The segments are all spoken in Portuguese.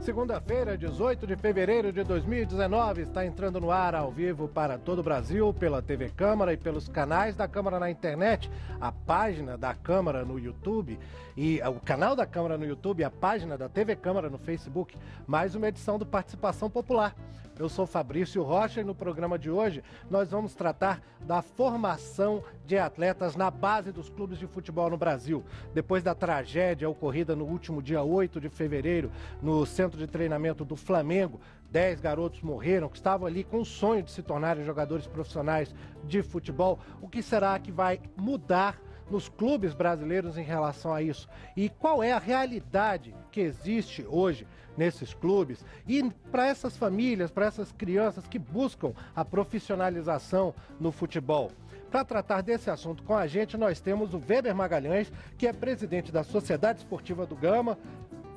Segunda-feira, 18 de fevereiro de 2019, está entrando no ar ao vivo para todo o Brasil, pela TV Câmara e pelos canais da Câmara na internet, a página da Câmara no YouTube, e o canal da Câmara no YouTube, a página da TV Câmara no Facebook, mais uma edição do Participação Popular. Eu sou Fabrício Rocha e no programa de hoje nós vamos tratar da formação de atletas na base dos clubes de futebol no Brasil. Depois da tragédia ocorrida no último dia 8 de fevereiro no centro de treinamento do Flamengo, 10 garotos morreram que estavam ali com o sonho de se tornarem jogadores profissionais de futebol. O que será que vai mudar nos clubes brasileiros em relação a isso? E qual é a realidade que existe hoje nesses clubes? E para essas famílias, para essas crianças que buscam a profissionalização no futebol? Para tratar desse assunto com a gente, nós temos o Weber Magalhães, que é presidente da Sociedade Esportiva do Gama,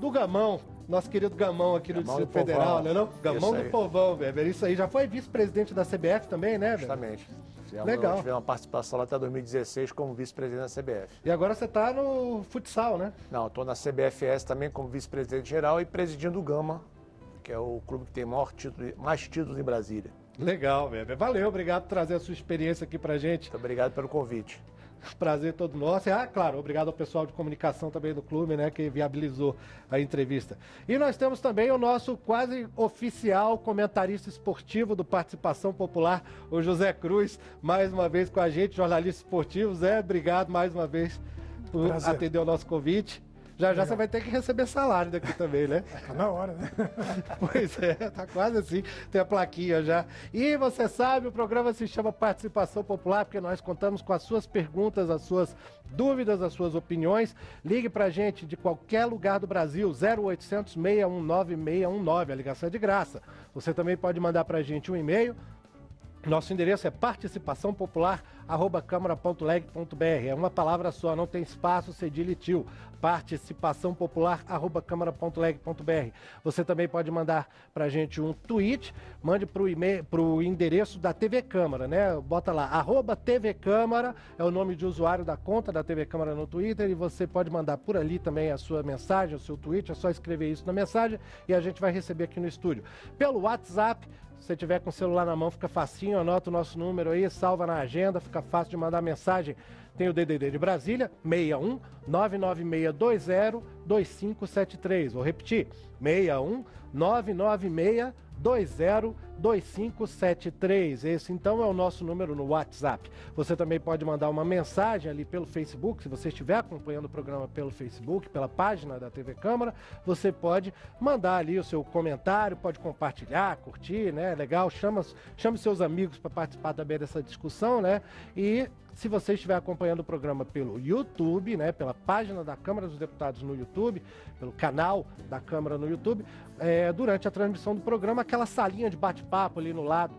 do Gamão, nosso querido Gamão aqui no Distrito Federal, né não? Gamão do Povão, Weber, isso aí. Já foi vice-presidente da CBF também, né, Weber? Justamente. Legal. Tivemos uma participação lá até 2016 como vice-presidente da CBF. E agora você está no futsal, né? Não, estou na CBFS também como vice-presidente geral e presidindo o Gama, que é o clube que tem mais títulos em Brasília. Legal, Weber. Valeu, obrigado por trazer a sua experiência aqui pra gente. Muito obrigado pelo convite. Prazer todo nosso. Ah, claro, obrigado ao pessoal de comunicação também do clube, né, que viabilizou a entrevista. E nós temos também o nosso quase oficial comentarista esportivo do Participação Popular, o José Cruz, mais uma vez com a gente, jornalista esportivo. Zé, obrigado mais uma vez por atender o nosso convite. Já você vai ter que receber salário daqui também, né? Tá na hora, né? Pois é, tá quase assim, tem a plaquinha já. E você sabe, o programa se chama Participação Popular, porque nós contamos com as suas perguntas, as suas dúvidas, as suas opiniões. Ligue pra gente de qualquer lugar do Brasil, 0800 619 619, a ligação é de graça. Você também pode mandar pra gente um e-mail. Nosso endereço é participaçãopopular@câmara.leg.br. É uma palavra só, não tem espaço, cedilha e tio. participaçãopopular@câmara.leg.br. Você também pode mandar pra gente um tweet, mande pro endereço da TV Câmara, né? Bota lá, @TV Câmara, é o nome de usuário da conta da TV Câmara no Twitter, e você pode mandar por ali também a sua mensagem, o seu tweet, é só escrever isso na mensagem e a gente vai receber aqui no estúdio. Pelo WhatsApp, se você tiver com o celular na mão, fica facinho, anota o nosso número aí, salva na agenda, fica fácil de mandar mensagem. Tem o DDD de Brasília, 61 99620 2573. Vou repetir, 61 99620 2573. Esse então é o nosso número no WhatsApp. Você também pode mandar uma mensagem ali pelo Facebook, se você estiver acompanhando o programa pelo Facebook, pela página da TV Câmara, você pode mandar ali o seu comentário, pode compartilhar, curtir, né? Legal, chame seus amigos para participar também dessa discussão, né? E se você estiver acompanhando o programa pelo YouTube, né, pela página da Câmara dos Deputados no YouTube, pelo canal da Câmara no YouTube, durante a transmissão do programa, aquela salinha de bate-papo ali no lado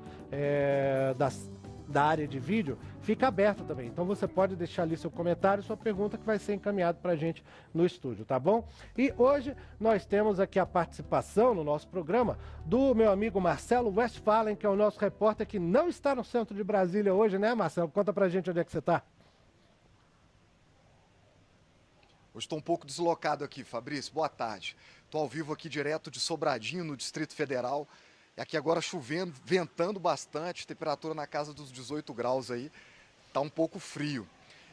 da área de vídeo fica aberta também. Então você pode deixar ali seu comentário, sua pergunta, que vai ser encaminhado para a gente no estúdio, tá bom? E hoje nós temos aqui a participação no nosso programa do meu amigo Marcelo Westphalen, que é o nosso repórter que não está no centro de Brasília hoje, né, Marcelo? Conta pra gente onde é que você está. Hoje estou um pouco deslocado aqui, Fabrício. Boa tarde. Estou ao vivo aqui direto de Sobradinho, no Distrito Federal. E aqui agora chovendo, ventando bastante, temperatura na casa dos 18 graus aí. Tá um pouco frio.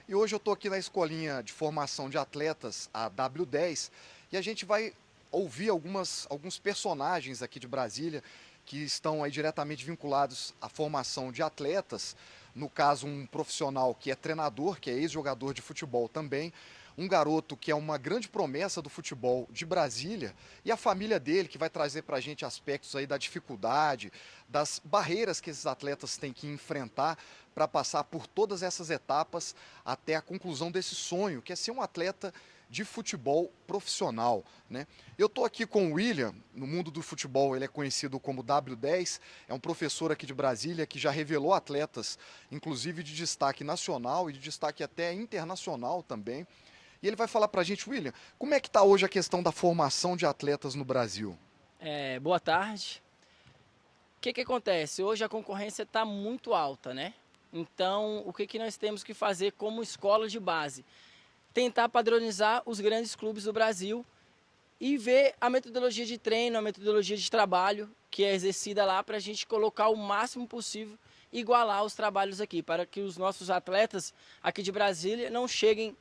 E hoje eu estou aqui na escolinha de formação de atletas, a W10, e a gente vai ouvir alguns personagens aqui de Brasília que estão aí diretamente vinculados à formação de atletas. No caso, um profissional que é treinador, que é ex-jogador de futebol também, um garoto que é uma grande promessa do futebol de Brasília, e a família dele, que vai trazer para a gente aspectos aí da dificuldade, das barreiras que esses atletas têm que enfrentar para passar por todas essas etapas até a conclusão desse sonho, que é ser um atleta de futebol profissional, né? Eu estou aqui com o William, no mundo do futebol ele é conhecido como W10, é um professor aqui de Brasília que já revelou atletas, inclusive de destaque nacional e de destaque até internacional também. E ele vai falar para a gente, William, como é que está hoje a questão da formação de atletas no Brasil? Boa tarde. O que acontece? Hoje a concorrência está muito alta, né? Então, o que nós temos que fazer como escola de base? Tentar padronizar os grandes clubes do Brasil e ver a metodologia de treino, a metodologia de trabalho que é exercida lá para a gente colocar o máximo possível, igualar os trabalhos aqui, para que os nossos atletas aqui de Brasília não cheguem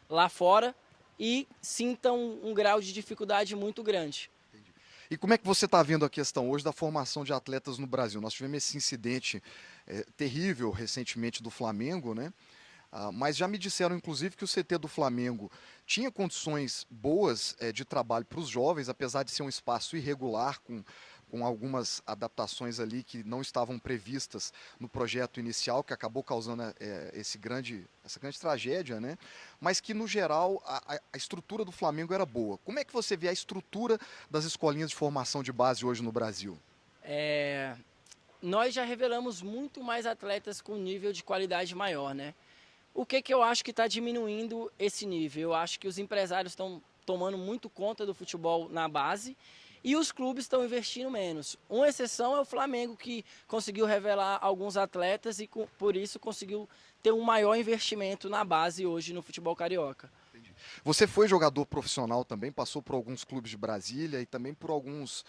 lá fora e sintam um grau de dificuldade muito grande. E como é que você está vendo a questão hoje da formação de atletas no Brasil? Nós tivemos esse incidente terrível recentemente do Flamengo, né? Mas já me disseram, inclusive, que o CT do Flamengo tinha condições boas de trabalho para os jovens, apesar de ser um espaço irregular, com algumas adaptações ali que não estavam previstas no projeto inicial, que acabou causando essa grande tragédia, né? Mas que, no geral, a estrutura do Flamengo era boa. Como é que você vê a estrutura das escolinhas de formação de base hoje no Brasil? Nós já revelamos muito mais atletas com nível de qualidade maior, né? O que eu acho que está diminuindo esse nível? Eu acho que os empresários estão tomando muito conta do futebol na base e os clubes estão investindo menos. Uma exceção é o Flamengo, que conseguiu revelar alguns atletas e por isso conseguiu ter um maior investimento na base hoje no futebol carioca. Entendi. Você foi jogador profissional também, passou por alguns clubes de Brasília e também por alguns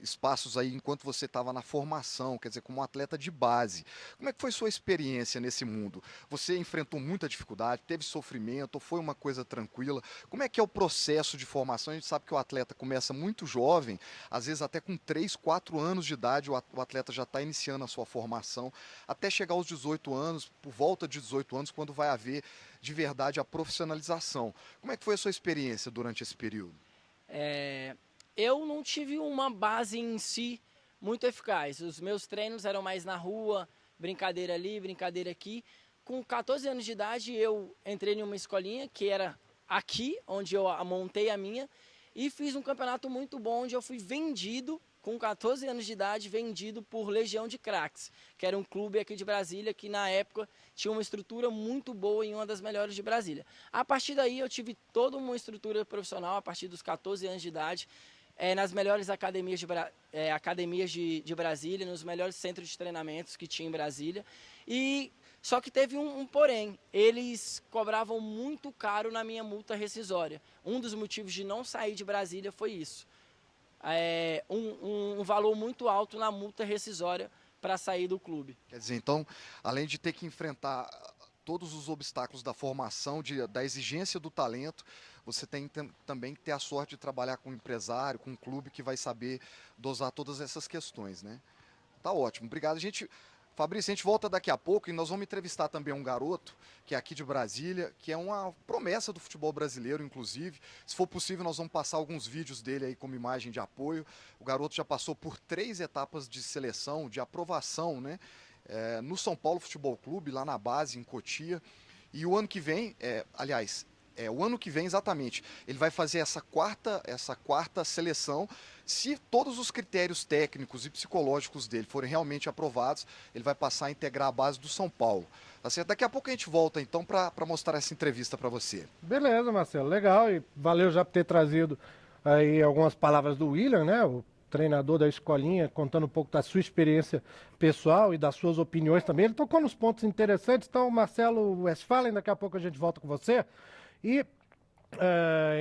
espaços aí enquanto você estava na formação, quer dizer, como um atleta de base. Como é que foi sua experiência nesse mundo? Você enfrentou muita dificuldade, teve sofrimento, ou foi uma coisa tranquila? Como é que é o processo de formação? A gente sabe que o atleta começa muito jovem, às vezes até com 3, 4 anos de idade o atleta já está iniciando a sua formação, até chegar aos 18 anos, por volta de 18 anos, quando vai haver de verdade a profissionalização. Como é que foi a sua experiência durante esse período? Eu não tive uma base em si muito eficaz. Os meus treinos eram mais na rua, brincadeira ali, brincadeira aqui. Com 14 anos de idade, eu entrei em uma escolinha que era aqui, onde eu montei a minha, e fiz um campeonato muito bom, onde eu fui vendido, com 14 anos de idade, vendido por Legião de Craques, que era um clube aqui de Brasília, que na época tinha uma estrutura muito boa e uma das melhores de Brasília. A partir daí, eu tive toda uma estrutura profissional, a partir dos 14 anos de idade, nas melhores academias de Brasília, nos melhores centros de treinamentos que tinha em Brasília. Só que teve um porém, eles cobravam muito caro na minha multa rescisória. Um dos motivos de não sair de Brasília foi isso. Um valor muito alto na multa rescisória para sair do clube. Quer dizer, então, além de ter que enfrentar todos os obstáculos da formação, da exigência do talento, você tem também que ter a sorte de trabalhar com um empresário, com um clube que vai saber dosar todas essas questões, né? Tá ótimo, obrigado. Fabrício, a gente volta daqui a pouco e nós vamos entrevistar também um garoto, que é aqui de Brasília, que é uma promessa do futebol brasileiro, inclusive. Se for possível, nós vamos passar alguns vídeos dele aí como imagem de apoio. O garoto já passou por 3 etapas de seleção, de aprovação, né? No São Paulo Futebol Clube, lá na base, em Cotia. E o ano que vem, o ano que vem exatamente, ele vai fazer essa quarta seleção. Se todos os critérios técnicos e psicológicos dele forem realmente aprovados, ele vai passar a integrar a base do São Paulo. Tá certo? Daqui a pouco a gente volta então para mostrar essa entrevista para você. Beleza, Marcelo, legal, e valeu já por ter trazido aí algumas palavras do William, né, o treinador da escolinha, contando um pouco da sua experiência pessoal e das suas opiniões também. Ele tocou nos pontos interessantes, então Marcelo Westphalen, daqui a pouco a gente volta com você. E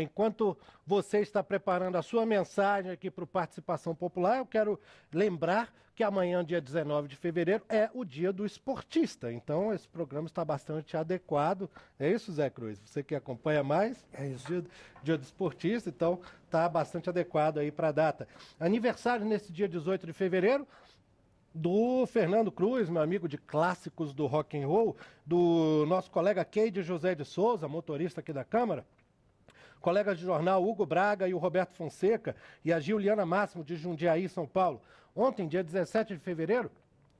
enquanto você está preparando a sua mensagem aqui para o Participação Popular, eu quero lembrar que amanhã, dia 19 de fevereiro, é o dia do esportista. Então, esse programa está bastante adequado. É isso, Zé Cruz? Você que acompanha mais, é isso, dia do esportista, então está bastante adequado aí para a data. Aniversário nesse dia 18 de fevereiro, do Fernando Cruz, meu amigo de clássicos do rock and roll, do nosso colega Keide José de Souza, motorista aqui da Câmara, colegas de jornal Hugo Braga e o Roberto Fonseca, e a Giuliana Máximo de Jundiaí, São Paulo. Ontem, dia 17 de fevereiro,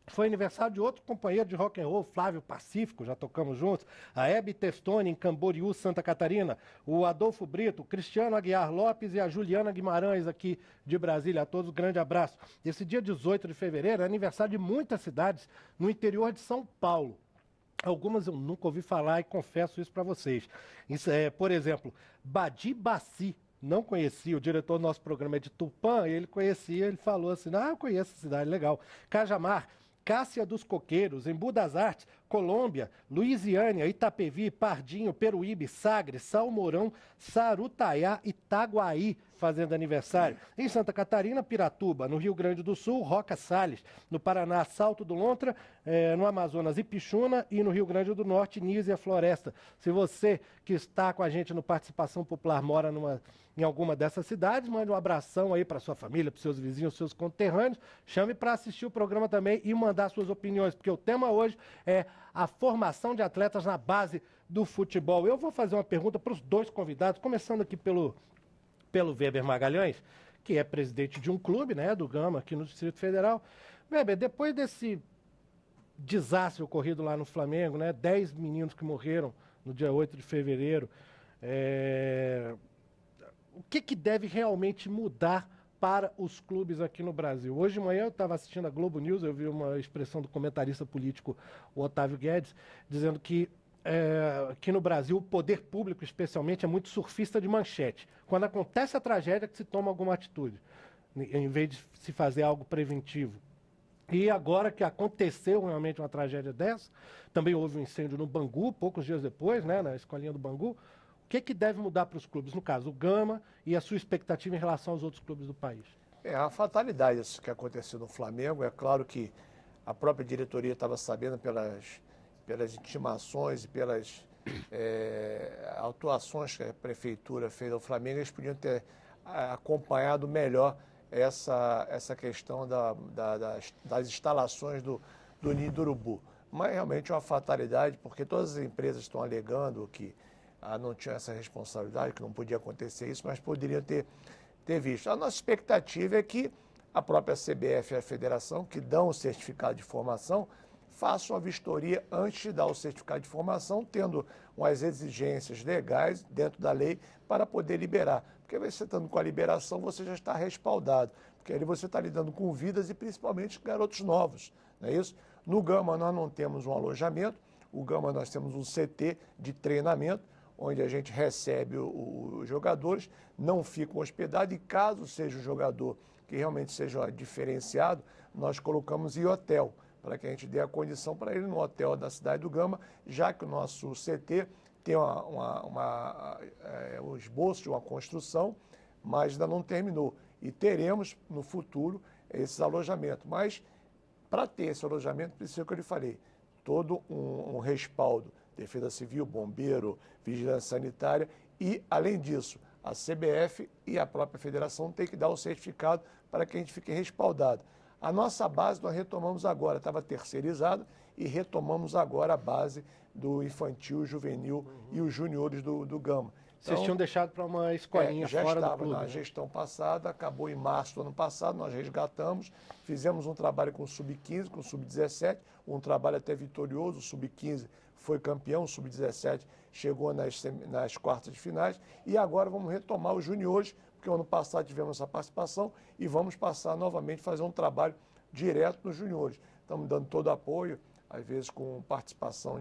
foi aniversário de outro companheiro de rock and roll, Flávio Pacífico, já tocamos juntos, a Hebe Testoni, em Camboriú, Santa Catarina, o Adolfo Brito, o Cristiano Aguiar Lopes e a Juliana Guimarães aqui de Brasília. A todos, um grande abraço. Esse dia 18 de fevereiro é aniversário de muitas cidades no interior de São Paulo. Algumas eu nunca ouvi falar e confesso isso para vocês. Isso por exemplo, Badibaci. Não conhecia, o diretor do nosso programa é de Tupã, ele conhecia, ele falou assim, eu conheço essa cidade, legal. Cajamar, Cássia dos Coqueiros, Embu das Artes, Colômbia, Luisiânia, Itapevi, Pardinho, Peruíbe, Sagres, Salmourão, Sarutaiá, Itaguaí fazendo aniversário. Em Santa Catarina, Piratuba. No Rio Grande do Sul, Roca Salles. No Paraná, Salto do Lontra. No Amazonas, Ipixuna. E no Rio Grande do Norte, Nízia Floresta. Se você que está com a gente no Participação Popular mora em alguma dessas cidades, mande um abração aí para sua família, para seus vizinhos, seus conterrâneos. Chame para assistir o programa também e mandar suas opiniões, porque o tema hoje é a formação de atletas na base do futebol. Eu vou fazer uma pergunta para os dois convidados, começando aqui pelo Weber Magalhães, que é presidente de um clube, né, do Gama, aqui no Distrito Federal. Weber, depois desse desastre ocorrido lá no Flamengo, né, 10 meninos que morreram no dia 8 de fevereiro, o que deve realmente mudar para os clubes aqui no Brasil? Hoje de manhã eu estava assistindo a Globo News, eu vi uma expressão do comentarista político, o Otávio Guedes, dizendo que aqui no Brasil o poder público, especialmente, é muito surfista de manchete. Quando acontece a tragédia, que se toma alguma atitude, em vez de se fazer algo preventivo. E agora que aconteceu realmente uma tragédia dessa, também houve um incêndio no Bangu, poucos dias depois, né, na escolinha do Bangu. O que deve mudar para os clubes? No caso, o Gama e a sua expectativa em relação aos outros clubes do país. É uma fatalidade isso que aconteceu no Flamengo. É claro que a própria diretoria estava sabendo pelas intimações e pelas atuações que a prefeitura fez ao Flamengo, eles podiam ter acompanhado melhor essa questão das instalações do Ninho do Urubu. Mas realmente é uma fatalidade, porque todas as empresas estão alegando que não tinham essa responsabilidade, que não podia acontecer isso, mas poderiam ter visto. A nossa expectativa é que a própria CBF e a Federação, que dão o certificado de formação, façam a vistoria antes de dar o certificado de formação, tendo umas exigências legais dentro da lei para poder liberar. Porque você estando com a liberação, você já está respaldado, porque ali você está lidando com vidas e principalmente garotos novos, não é isso? No Gama nós não temos um alojamento, o Gama nós temos um CT de treinamento, onde a gente recebe os jogadores, não ficam hospedados e caso seja um jogador que realmente seja diferenciado, nós colocamos em hotel, para que a gente dê a condição para ele no hotel da cidade do Gama, já que o nosso CT tem o esboço de uma construção, mas ainda não terminou. E teremos no futuro esses alojamentos. Mas para ter esse alojamento, precisa, que eu lhe falei, todo um respaldo, Defesa Civil, Bombeiro, Vigilância Sanitária e, além disso, a CBF e a própria Federação têm que dar o certificado para que a gente fique respaldado. A nossa base nós retomamos agora, estava terceirizada e retomamos agora a base do infantil, juvenil e os juniores do Gama. Vocês tinham deixado para uma escolinha fora do clube? Já estava na gestão passada, acabou em março do ano passado, nós resgatamos, fizemos um trabalho com o Sub-15, com o Sub-17, um trabalho até vitorioso, o Sub-15 foi campeão, o Sub-17 chegou nas quartas de finais e agora vamos retomar os juniores, porque o ano passado tivemos essa participação e vamos passar novamente a fazer um trabalho direto nos juniores. Estamos dando todo o apoio, às vezes com participação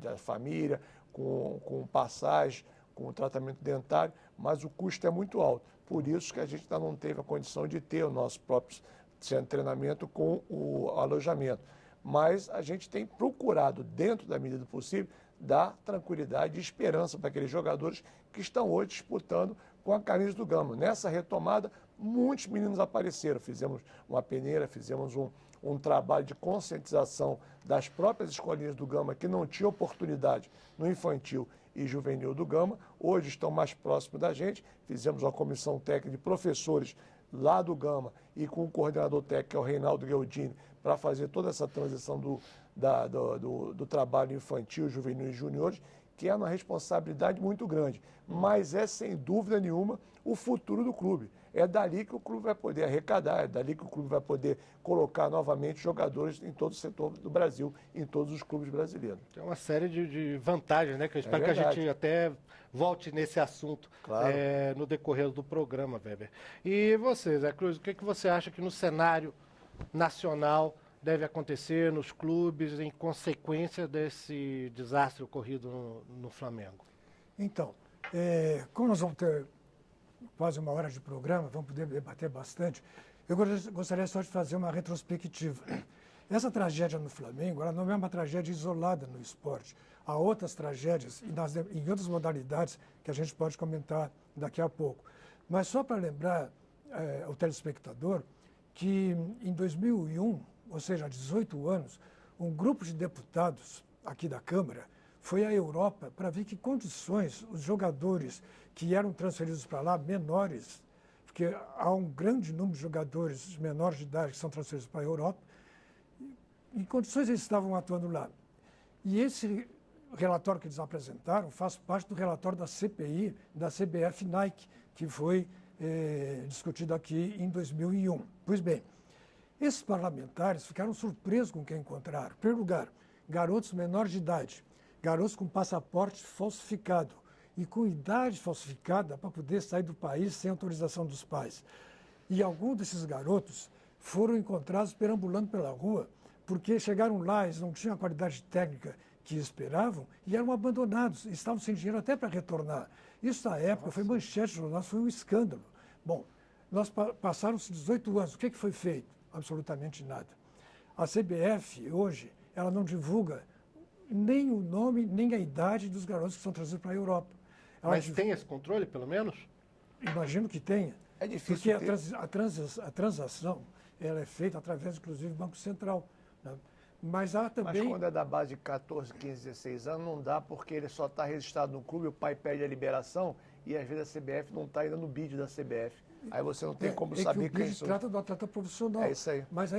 da família, com passagem, com tratamento dentário, mas o custo é muito alto. Por isso que a gente ainda não teve a condição de ter o nosso próprio centro de treinamento com o alojamento. Mas a gente tem procurado, dentro da medida do possível, dar tranquilidade e esperança para aqueles jogadores que estão hoje disputando com a camisa do Gama. Nessa retomada, muitos meninos apareceram. Fizemos uma peneira, fizemos um trabalho de conscientização das próprias escolinhas do Gama que não tinham oportunidade no infantil e juvenil do Gama. Hoje estão mais próximos da gente. Fizemos uma comissão técnica de professores lá do Gama e com o coordenador técnico, que é o Reinaldo Gueldini, para fazer toda essa transição do trabalho infantil, juvenil e juniores, que é uma responsabilidade muito grande. Mas é, sem dúvida nenhuma, o futuro do clube. É dali que o clube vai poder arrecadar, é dali que o clube vai poder colocar novamente jogadores em todo o setor do Brasil, em todos os clubes brasileiros. Tem uma série de vantagens, né? Que eu espero que a gente até volte nesse assunto, claro, no decorrer do programa, Weber. E você, Zé Cruz, o que você acha que no cenário nacional deve acontecer nos clubes em consequência desse desastre ocorrido no Flamengo? Então, como nós vamos ter quase uma hora de programa, vamos poder debater bastante, eu gostaria só de fazer uma retrospectiva. Essa tragédia no Flamengo, ela não é uma tragédia isolada no esporte. Há outras tragédias em outras modalidades que a gente pode comentar daqui a pouco. Mas só para lembrar ao telespectador que em 2001, ou seja, há 18 anos, um grupo de deputados aqui da Câmara foi à Europa para ver que condições os jogadores que eram transferidos para lá, menores, porque há um grande número de jogadores menores de idade que são transferidos para a Europa, em condições eles estavam atuando lá. E esse relatório que eles apresentaram faz parte do relatório da CPI, da CBF Nike, que foi discutido aqui em 2001. Pois bem, esses parlamentares ficaram surpresos com o que encontraram. Em primeiro lugar, garotos menores de idade, garotos com passaporte falsificado e com idade falsificada para poder sair do país sem autorização dos pais. E alguns desses garotos foram encontrados perambulando pela rua, porque chegaram lá, eles não tinham a qualidade técnica que esperavam e eram abandonados, estavam sem dinheiro até para retornar. Isso, na época, foi manchete no jornal, foi um escândalo. Bom, passaram-se 18 anos, o que foi feito? Absolutamente nada. A CBF, hoje, ela não divulga nem o nome, nem a idade dos garotos que são trazidos para a Europa. Mas tem esse controle, pelo menos? Imagino que tenha. É difícil porque a transação ela é feita através, inclusive, do Banco Central. Né? Mas há também... Mas quando é da base de 14, 15, 16 anos, não dá porque ele só está registrado no clube, o pai pede a liberação e às vezes a CBF não está ainda no bid da CBF. Aí você não tem como saber que o BID trata do atleta profissional. É isso aí. Mas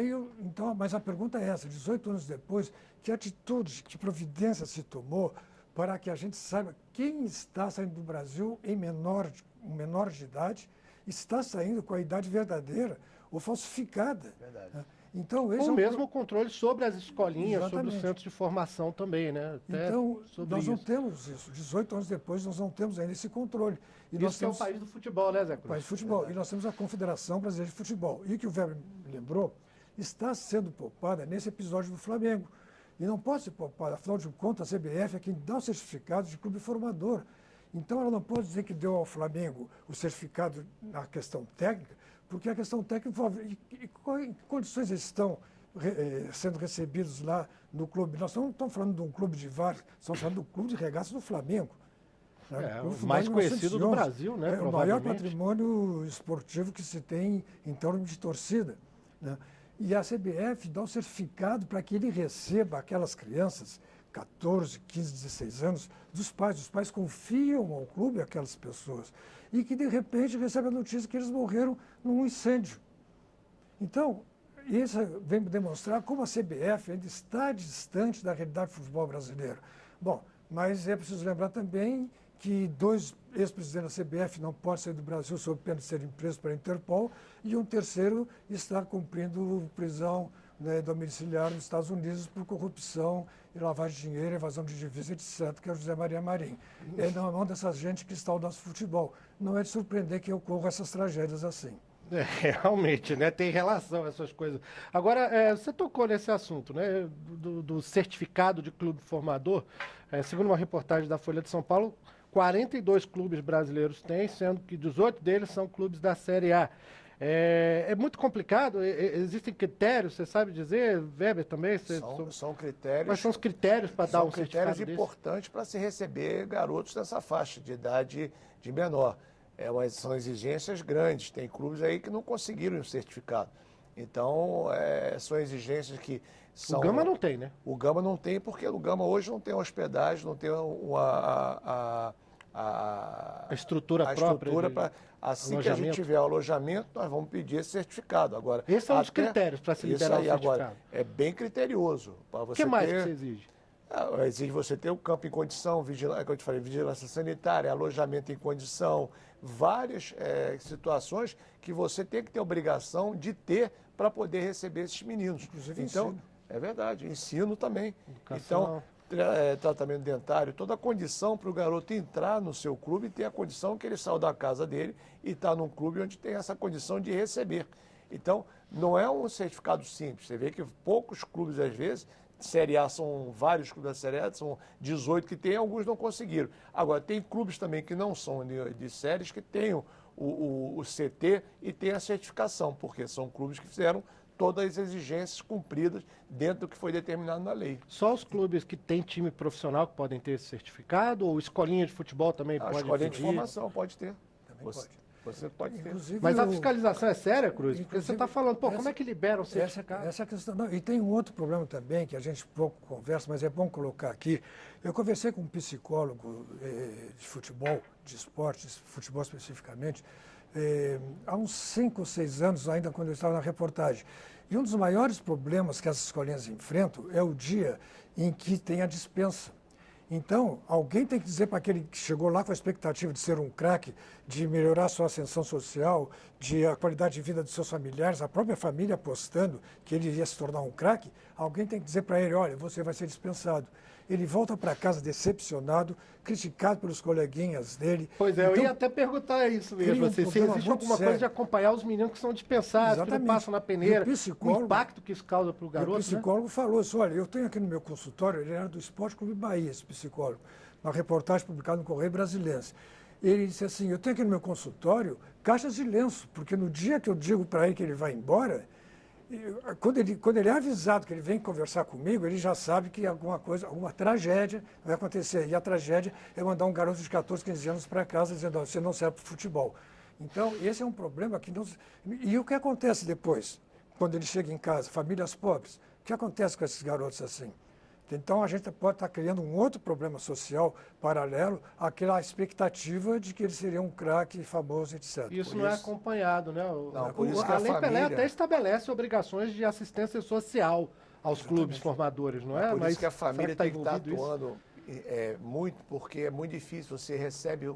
mas a pergunta é essa, 18 anos depois, que atitude, que providência se tomou para que a gente saiba quem está saindo do Brasil em menor de idade está saindo com a idade verdadeira ou falsificada. Verdade. Então, Ou mesmo o controle sobre as escolinhas, Exatamente. sobre os centros de formação também, né? Até então, sobre nós não isso. temos isso. 18 anos depois, nós não temos ainda esse controle. E Isso nós que é o temos país do futebol, né, Zé o Cruz? país de futebol. E nós temos a Confederação Brasileira de Futebol. E o que o Weber me lembrou, está sendo poupada nesse episódio do Flamengo. E não pode ser poupada, afinal de contas, a CBF é quem dá o certificado de clube formador. Então, ela não pode dizer que deu ao Flamengo o certificado na questão técnica, porque a questão técnica envolve em que condições eles estão sendo recebidos lá no clube. Nós não estamos falando de um clube de VAR, estamos falando do clube de regaças do Flamengo. É, Clube o mais fundado em conhecido do 1911. Brasil, né? É o maior provavelmente. patrimônio esportivo que se tem em torno de torcida. Né? E a CBF dá um certificado para que ele receba aquelas crianças, 14, 15, 16 anos, dos pais. Os pais confiam ao clube aquelas pessoas. E que, de repente, recebem a notícia que eles morreram num incêndio. Então, isso vem demonstrar como a CBF ainda está distante da realidade do futebol brasileiro. Bom, mas é preciso lembrar também que 2 ex-presidentes da CBF não podem sair do Brasil sob pena de serem presos pela Interpol e um terceiro está cumprindo prisão domiciliar nos Estados Unidos por corrupção e lavagem de dinheiro, evasão de divisa, etc., que é o José Maria Marinho. É na mão dessa gente que está o nosso futebol. Não é de surpreender que ocorram essas tragédias assim. Realmente, né? Tem relação essas coisas. Agora, você tocou nesse assunto, né? Do certificado de clube formador. Segundo uma reportagem da Folha de São Paulo, 42 clubes brasileiros têm, sendo que 18 deles são clubes da Série A. É muito complicado? Existem critérios, você sabe dizer, Weber também? São critérios. Quais são os critérios para dar um certificado São critérios desse? importantes para se receber garotos dessa faixa de idade de menor. São exigências grandes. Tem clubes aí que não conseguiram o certificado. Então, são exigências que são... O Gama não tem, né? O Gama não tem, porque o Gama hoje não tem hospedagem, não tem a estrutura própria. Assim que a gente tiver o alojamento, nós vamos pedir esse certificado. Agora, esses são os critérios para se liberar o certificado. Agora, é bem criterioso. O que mais que você exige? Exige você ter o campo em condição, como eu te falei, vigilância sanitária, alojamento em condição, várias situações que você tem que ter obrigação de ter para poder receber esses meninos. Inclusive então, ensino. É verdade, ensino também. Educação. Então, tratamento dentário, toda a condição para o garoto entrar no seu clube e ter a condição que ele saiu da casa dele e está num clube onde tem essa condição de receber. Então, não é um certificado simples. Você vê que poucos clubes, às vezes, Série A são vários clubes da Série A, são 18 que tem, alguns não conseguiram. Agora, tem clubes também que não são de séries que têm o CT e tem a certificação, porque são clubes que fizeram todas as exigências cumpridas dentro do que foi determinado na lei. Só os clubes que têm time profissional que podem ter esse certificado, ou escolinha de futebol também A pode escolinha de pedir? formação pode ter. Também Você, pode. você pode ter. Inclusive, Mas a o- fiscalização é séria, Cruz? Porque você Inclusive, está falando, pô, essa- como é que libera o certificado? Essa questão. Não, e tem um outro problema também, que a gente pouco conversa, mas é bom colocar aqui. Eu conversei com um psicólogo de futebol, de esportes, futebol especificamente, há uns 5 ou 6 anos, ainda quando eu estava na reportagem. E um dos maiores problemas que as escolinhas enfrentam é o dia em que tem a dispensa. Então, alguém tem que dizer para aquele que chegou lá com a expectativa de ser um craque, de melhorar sua ascensão social, de a qualidade de vida dos seus familiares, a própria família apostando que ele ia se tornar um craque, alguém tem que dizer para ele, olha, você vai ser dispensado. Ele volta para casa decepcionado, criticado pelos coleguinhas dele. Pois é, eu Então, ia até perguntar isso cria mesmo. um Assim, se problema existe muito alguma coisa sério. de acompanhar os meninos que são dispensados, que não Exatamente. passam na peneira, E o psicólogo- o impacto que isso causa para o E garoto, o né? psicólogo falou isso, olha, eu tenho aqui no meu consultório, ele era do Esporte Clube Bahia, esse psicólogo, uma reportagem publicada no Correio Brasilense. Ele disse assim, eu tenho aqui no meu consultório caixas de lenço, porque no dia que eu digo para ele que ele vai embora, quando ele é avisado que ele vem conversar comigo, ele já sabe que alguma coisa, alguma tragédia vai acontecer. E a tragédia é mandar um garoto de 14, 15 anos para casa dizendo, você não serve para futebol. Então, esse é um problema que não... E o que acontece depois, quando ele chega em casa, famílias pobres? O que acontece com esses garotos assim? Então, a gente pode estar criando um outro problema social paralelo àquela expectativa de que ele seria um craque famoso, etc. Isso Por não é isso- acompanhado, né? por isso que a a Lei Pelé família- até estabelece obrigações de assistência social aos clubes formadores, não é? Por Mas isso que a será família tá tem que estar envolvido isso? atuando muito, porque é muito difícil. Você recebe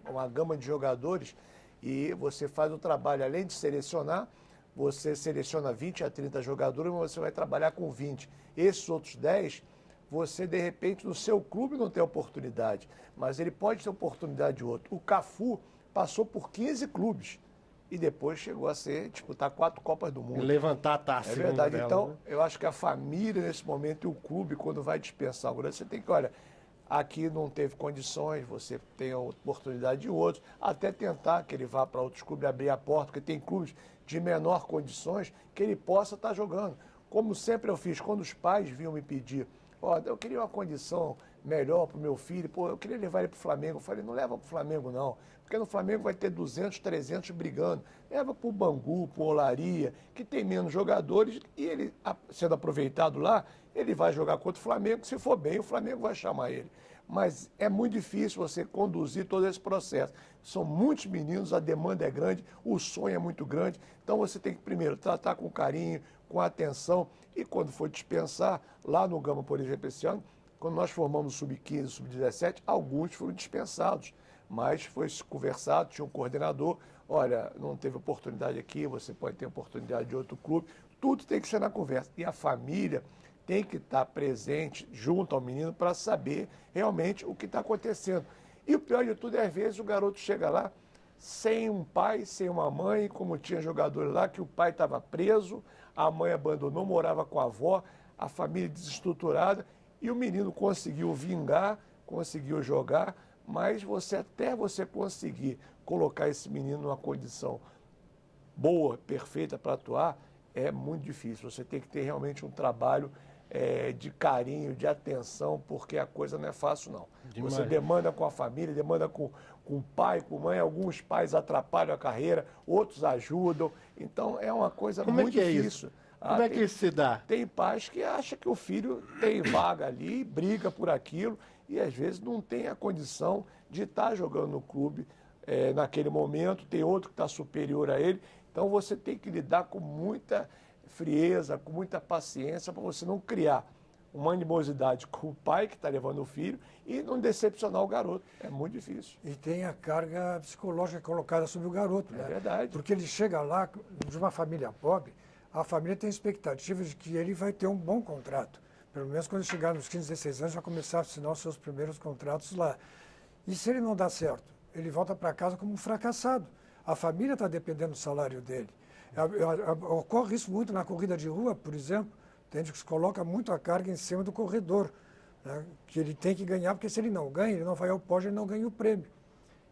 uma gama de jogadores e você faz o trabalho, além de selecionar, você seleciona 20 a 30 jogadores, mas você vai trabalhar com 20. Esses outros 10, você, de repente, no seu clube não tem oportunidade, mas ele pode ter oportunidade de outro. O Cafu passou por 15 clubes e depois chegou a disputar 4 Copas do E Mundo. levantar a taça. É segundo verdade. dela, Então, né? eu acho que a família, nesse momento, e o clube, quando vai dispensar o goleiro, você tem que, olha, aqui não teve condições, você tem a oportunidade de outros, até tentar que ele vá para outros clubes, abrir a porta, porque tem clubes de menor condições que ele possa estar jogando. Como sempre eu fiz, quando os pais vinham me pedir, ó, eu queria uma condição melhor para o meu filho, pô, eu queria levar ele para o Flamengo. Eu falei, não leva para o Flamengo não, porque no Flamengo vai ter 200, 300 brigando. Leva para o Bangu, para o Olaria, que tem menos jogadores e ele, sendo aproveitado lá, ele vai jogar contra o Flamengo. Se for bem, o Flamengo vai chamar ele. Mas é muito difícil você conduzir todo esse processo. São muitos meninos, a demanda é grande, o sonho é muito grande. Então você tem que primeiro tratar com carinho, com atenção. E quando for dispensar, lá no Gama, por exemplo, esse ano, quando nós formamos o Sub-15, o Sub-17, alguns foram dispensados. Mas foi conversado, tinha um coordenador, olha, não teve oportunidade aqui, você pode ter oportunidade de outro clube. Tudo tem que ser na conversa. E a família tem que estar presente junto ao menino para saber realmente o que está acontecendo. E o pior de tudo é, às vezes, o garoto chega lá sem um pai, sem uma mãe, como tinha jogadores lá, que o pai estava preso, a mãe abandonou, morava com a avó, a família desestruturada, e o menino conseguiu vingar, conseguiu jogar, mas até você conseguir colocar esse menino numa condição boa, perfeita para atuar, é muito difícil. Você tem que ter realmente um trabalho de carinho, de atenção, porque a coisa não é fácil, não. Demais. Você demanda com a família, demanda com o pai, com a mãe. Alguns pais atrapalham a carreira, outros ajudam. Então, é uma coisa Como muito é que é difícil. isso? Como é que isso se dá? Tem pais que acham que o filho tem vaga ali, briga por aquilo, e às vezes não tem a condição de estar jogando no clube naquele momento, tem outro que está superior a ele. Então você tem que lidar com muita frieza, com muita paciência, para você não criar uma animosidade com o pai que está levando o filho e não decepcionar o garoto. É muito difícil. E tem a carga psicológica colocada sobre o garoto, né? É verdade. Porque ele chega lá de uma família pobre, a família tem expectativa de que ele vai ter um bom contrato. Pelo menos quando ele chegar nos 15, 16 anos, já começar a assinar os seus primeiros contratos lá. E se ele não dá certo? Ele volta para casa como um fracassado. A família está dependendo do salário dele. Ocorre isso muito na corrida de rua, por exemplo. Tem gente que se coloca muito a carga em cima do corredor, né? Que ele tem que ganhar, porque se ele não ganha, ele não vai ao pódio, ele não ganha o prêmio.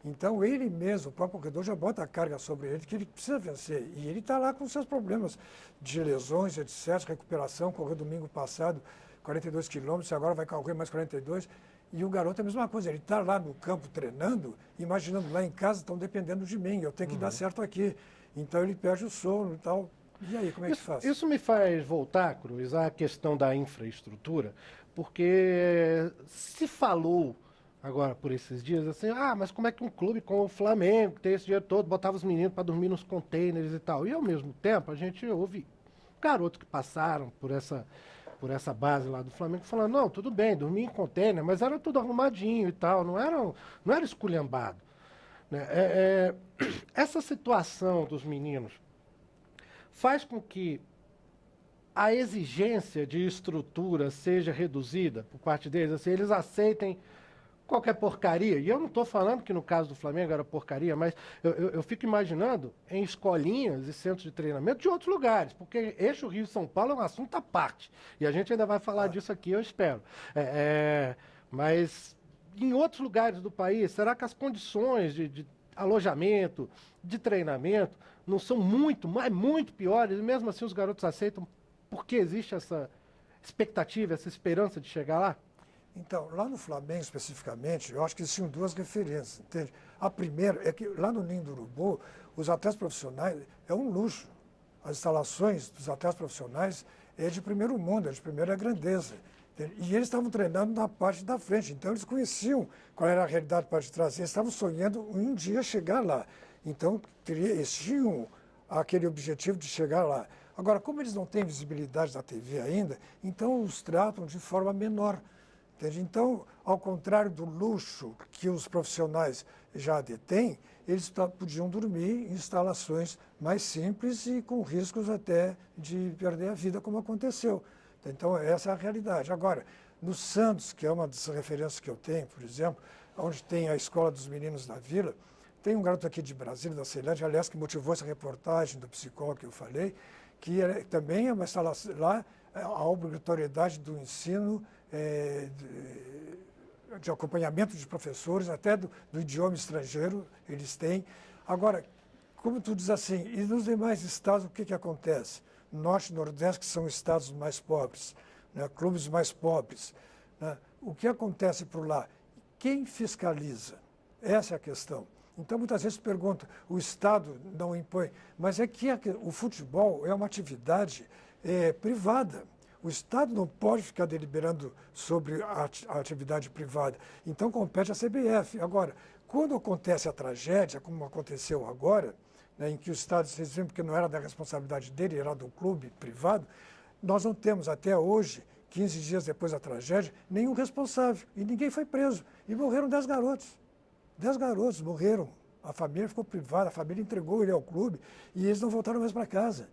Então, ele mesmo, o próprio corredor, já bota a carga sobre ele, que ele precisa vencer. E ele está lá com seus problemas de lesões, etc., recuperação, correu domingo passado 42 quilômetros, agora vai correr mais 42. E o garoto é a mesma coisa, ele está lá no campo treinando, imaginando lá em casa, estão dependendo de mim, eu tenho que dar certo aqui. Então, ele perde o sono e tal. E aí, como é que faz? Isso me faz voltar, Cruz, à questão da infraestrutura, porque se falou agora por esses dias assim, mas como é que um clube como o Flamengo, que tem esse dinheiro todo, botava os meninos para dormir nos containers e tal. E ao mesmo tempo a gente ouve garotos que passaram por essa base lá do Flamengo falando, não, tudo bem, dormia em container, mas era tudo arrumadinho e tal, não era esculhambado. Né? Essa situação dos meninos faz com que a exigência de estrutura seja reduzida por parte deles, assim, eles aceitem qualquer porcaria. E eu não estou falando que no caso do Flamengo era porcaria, mas eu fico imaginando em escolinhas e centros de treinamento de outros lugares, porque eixo Rio-São Paulo é um assunto à parte. E a gente ainda vai falar disso aqui, eu espero. Mas em outros lugares do país, será que as condições de alojamento, de treinamento, não são muito piores? E mesmo assim os garotos aceitam porque existe essa expectativa, essa esperança de chegar lá? Então, lá no Flamengo, especificamente, eu acho que existiam duas referências, entende? A primeira é que lá no Ninho do Urubu, os atletas profissionais é um luxo. As instalações dos atletas profissionais é de primeiro mundo, é de primeira grandeza. Entende? E eles estavam treinando na parte da frente, então eles conheciam qual era a realidade para de trás. Eles estavam sonhando um dia chegar lá. Então, eles tinham aquele objetivo de chegar lá. Agora, como eles não têm visibilidade na TV ainda, então os tratam de forma menor. Entende? Então, ao contrário do luxo que os profissionais já detêm, eles podiam dormir em instalações mais simples e com riscos até de perder a vida, como aconteceu. Então, essa é a realidade. Agora, no Santos, que é uma das referências que eu tenho, por exemplo, onde tem a Escola dos Meninos da Vila, tem um garoto aqui de Brasília, da Ceilândia, aliás, que motivou essa reportagem do psicólogo que eu falei, que também é uma instalação lá, a obrigatoriedade do ensino de acompanhamento de professores, até do idioma estrangeiro, eles têm. Agora, como tu diz assim, e nos demais estados o que acontece? Norte e Nordeste, que são estados mais pobres, né, clubes mais pobres, né, o que acontece por lá? Quem fiscaliza? Essa é a questão. Então, muitas vezes pergunta, o Estado não impõe, mas é que o futebol é uma atividade privada. O Estado não pode ficar deliberando sobre a atividade privada. Então, compete à CBF. Agora, quando acontece a tragédia, como aconteceu agora, né, em que o Estado se resolveu porque não era da responsabilidade dele, era do clube privado, nós não temos até hoje, 15 dias depois da tragédia, nenhum responsável. E ninguém foi preso. E morreram 10 garotos. 10 garotos morreram. A família ficou privada, a família entregou ele ao clube e eles não voltaram mais para casa.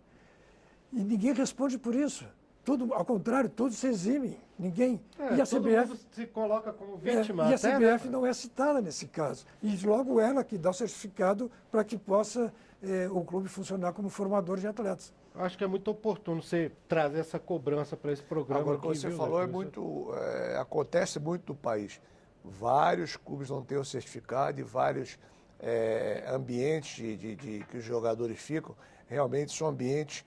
E ninguém responde por isso. Tudo, ao contrário, todos se eximem. Ninguém. E a CBF se coloca como vítima. E a CBF não é citada nesse caso. E logo ela que dá o certificado para que possa o clube funcionar como formador de atletas. Acho que é muito oportuno você trazer essa cobrança para esse programa. Agora, o que você falou acontece muito no país. Vários clubes não têm o certificado e vários ambientes que os jogadores ficam, realmente são ambientes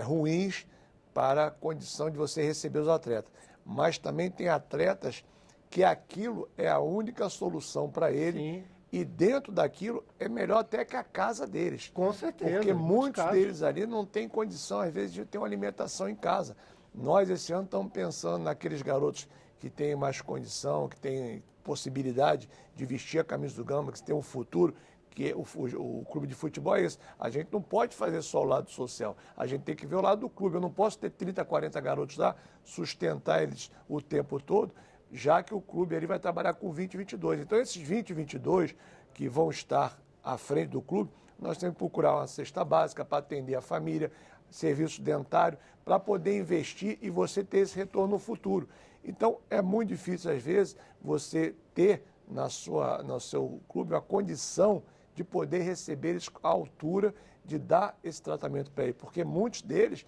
ruins para a condição de você receber os atletas. Mas também tem atletas que aquilo é a única solução para ele. Sim. E dentro daquilo é melhor até que a casa deles. Com certeza. Porque muitos deles ali não têm condição, às vezes, de ter uma alimentação em casa. Nós, esse ano, estamos pensando naqueles garotos que têm mais condição, que têm possibilidade de vestir a camisa do Gama, que têm um futuro, que o clube de futebol é isso. A gente não pode fazer só o lado social, a gente tem que ver o lado do clube. Eu não posso ter 30, 40 garotos lá, sustentar eles o tempo todo, já que o clube ele vai trabalhar com 20, 22. Então, esses 20, 22 que vão estar à frente do clube, nós temos que procurar uma cesta básica para atender a família, serviço dentário, para poder investir e você ter esse retorno no futuro. Então, é muito difícil, às vezes, você ter no seu clube a condição de poder receber eles à altura de dar esse tratamento para ele, porque muitos deles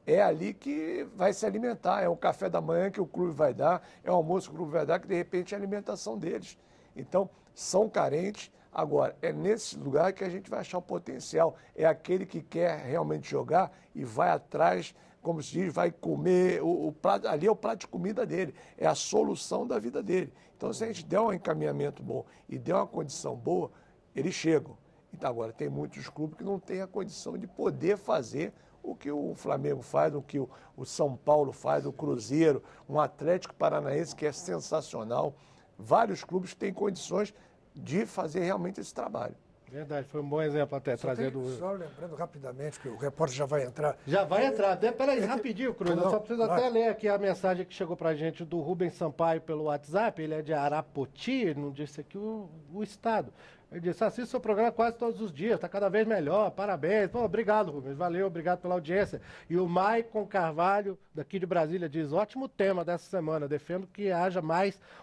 é ali que vai se alimentar, é o café da manhã que o clube vai dar, é o almoço que o clube vai dar, que de repente é a alimentação deles. Então, são carentes, Agora, é nesse lugar que a gente vai achar o potencial. É aquele que quer realmente jogar e vai atrás, como se diz, vai comer, o prato, ali é o prato de comida dele, é a solução da vida dele. Então, se a gente der um encaminhamento bom e der uma condição boa, eles chegam. Então, agora, tem muitos clubes que não têm a condição de poder fazer o que o Flamengo faz, o que o São Paulo faz, o Cruzeiro, um Atlético Paranaense que é sensacional. Vários clubes têm condições de fazer realmente esse trabalho. Verdade, foi um bom exemplo até trazer do... Só lembrando rapidamente que o repórter já vai entrar. Já vai entrar. Peraí, rapidinho, Cruz. Eu só preciso até ler aqui a mensagem que chegou pra gente do Rubens Sampaio pelo WhatsApp. Ele é de Arapoti, não disse aqui o estado. Ele disse, assisto seu programa quase todos os dias, está cada vez melhor, parabéns. Pô, obrigado, Rubens, valeu, obrigado pela audiência. E o Maicon Carvalho, daqui de Brasília, diz, ótimo tema dessa semana, defendo que haja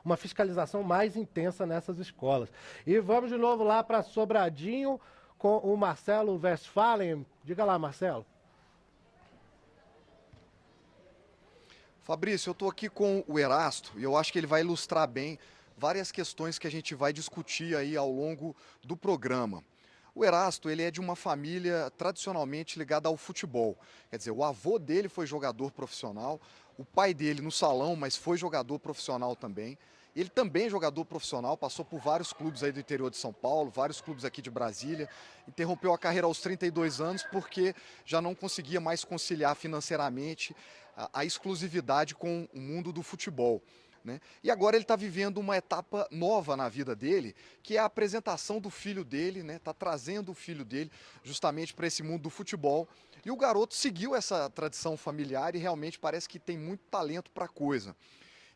uma fiscalização mais intensa nessas escolas. E vamos de novo lá para Sobradinho com o Marcelo Westphalen. Diga lá, Marcelo. Fabrício, eu estou aqui com o Erasto e eu acho que ele vai ilustrar bem várias questões que a gente vai discutir aí ao longo do programa. O Erasto, ele é de uma família tradicionalmente ligada ao futebol. Quer dizer, o avô dele foi jogador profissional, o pai dele no salão, mas foi jogador profissional também. Ele também é jogador profissional, passou por vários clubes aí do interior de São Paulo, vários clubes aqui de Brasília. Interrompeu a carreira aos 32 anos porque já não conseguia mais conciliar financeiramente a exclusividade com o mundo do futebol. Né? E agora ele está vivendo uma etapa nova na vida dele, que é a apresentação do filho dele, né? Está trazendo o filho dele justamente para esse mundo do futebol. E o garoto seguiu essa tradição familiar e realmente parece que tem muito talento para a coisa.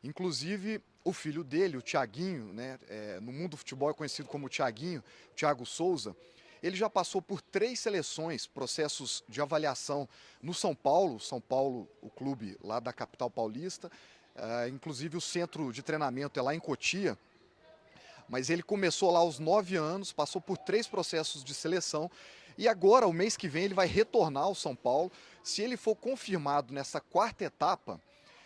Inclusive, o filho dele, o Thiaguinho, né? No mundo do futebol é conhecido como Thiaguinho, Thiago Souza. Ele já passou por 3 seleções, processos de avaliação no São Paulo, o clube lá da capital paulista. Inclusive o centro de treinamento é lá em Cotia, mas ele começou lá aos 9 anos, passou por 3 processos de seleção e agora, o mês que vem, ele vai retornar ao São Paulo. Se ele for confirmado nessa 4ª etapa,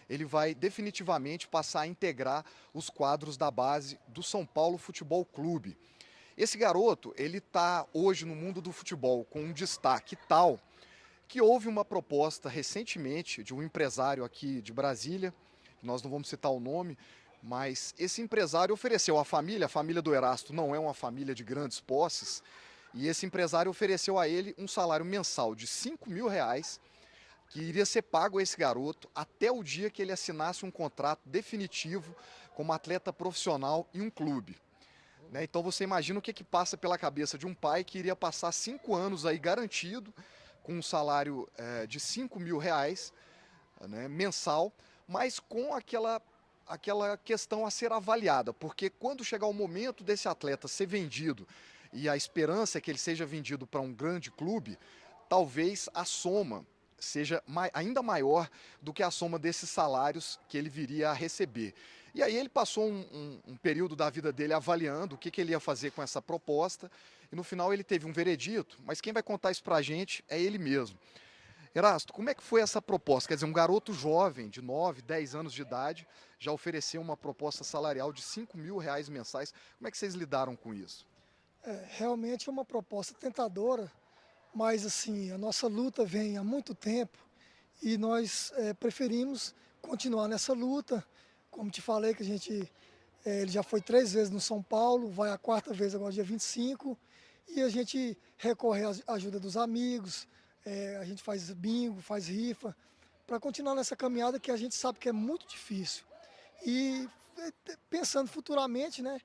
ele vai definitivamente passar a integrar os quadros da base do São Paulo Futebol Clube. Esse garoto, ele está hoje no mundo do futebol com um destaque tal que houve uma proposta recentemente de um empresário aqui de Brasília, nós não vamos citar o nome, mas esse empresário ofereceu à família, a família do Erasto não é uma família de grandes posses, e esse empresário ofereceu a ele um salário mensal de R$5.000, que iria ser pago a esse garoto até o dia que ele assinasse um contrato definitivo como atleta profissional em um clube. Né? Então você imagina o que passa pela cabeça de um pai que iria passar 5 anos aí garantido, com um salário de R$5.000, né, mensal, mas com aquela questão a ser avaliada, porque quando chegar o momento desse atleta ser vendido, e a esperança é que ele seja vendido para um grande clube, talvez a soma seja ainda maior do que a soma desses salários que ele viria a receber. E aí ele passou um período da vida dele avaliando o que ele ia fazer com essa proposta, e no final ele teve um veredito, mas quem vai contar isso para a gente é ele mesmo. Erasto, como é que foi essa proposta? Quer dizer, um garoto jovem, de 9, 10 anos de idade, já ofereceu uma proposta salarial de R$5.000 mensais. Como é que vocês lidaram com isso? Realmente é uma proposta tentadora, mas assim, a nossa luta vem há muito tempo e nós preferimos continuar nessa luta. Como te falei, que ele já foi 3 vezes no São Paulo, vai a 4ª vez agora dia 25, e a gente recorre à ajuda dos amigos, a gente faz bingo, faz rifa, para continuar nessa caminhada que a gente sabe que é muito difícil. E pensando futuramente, né,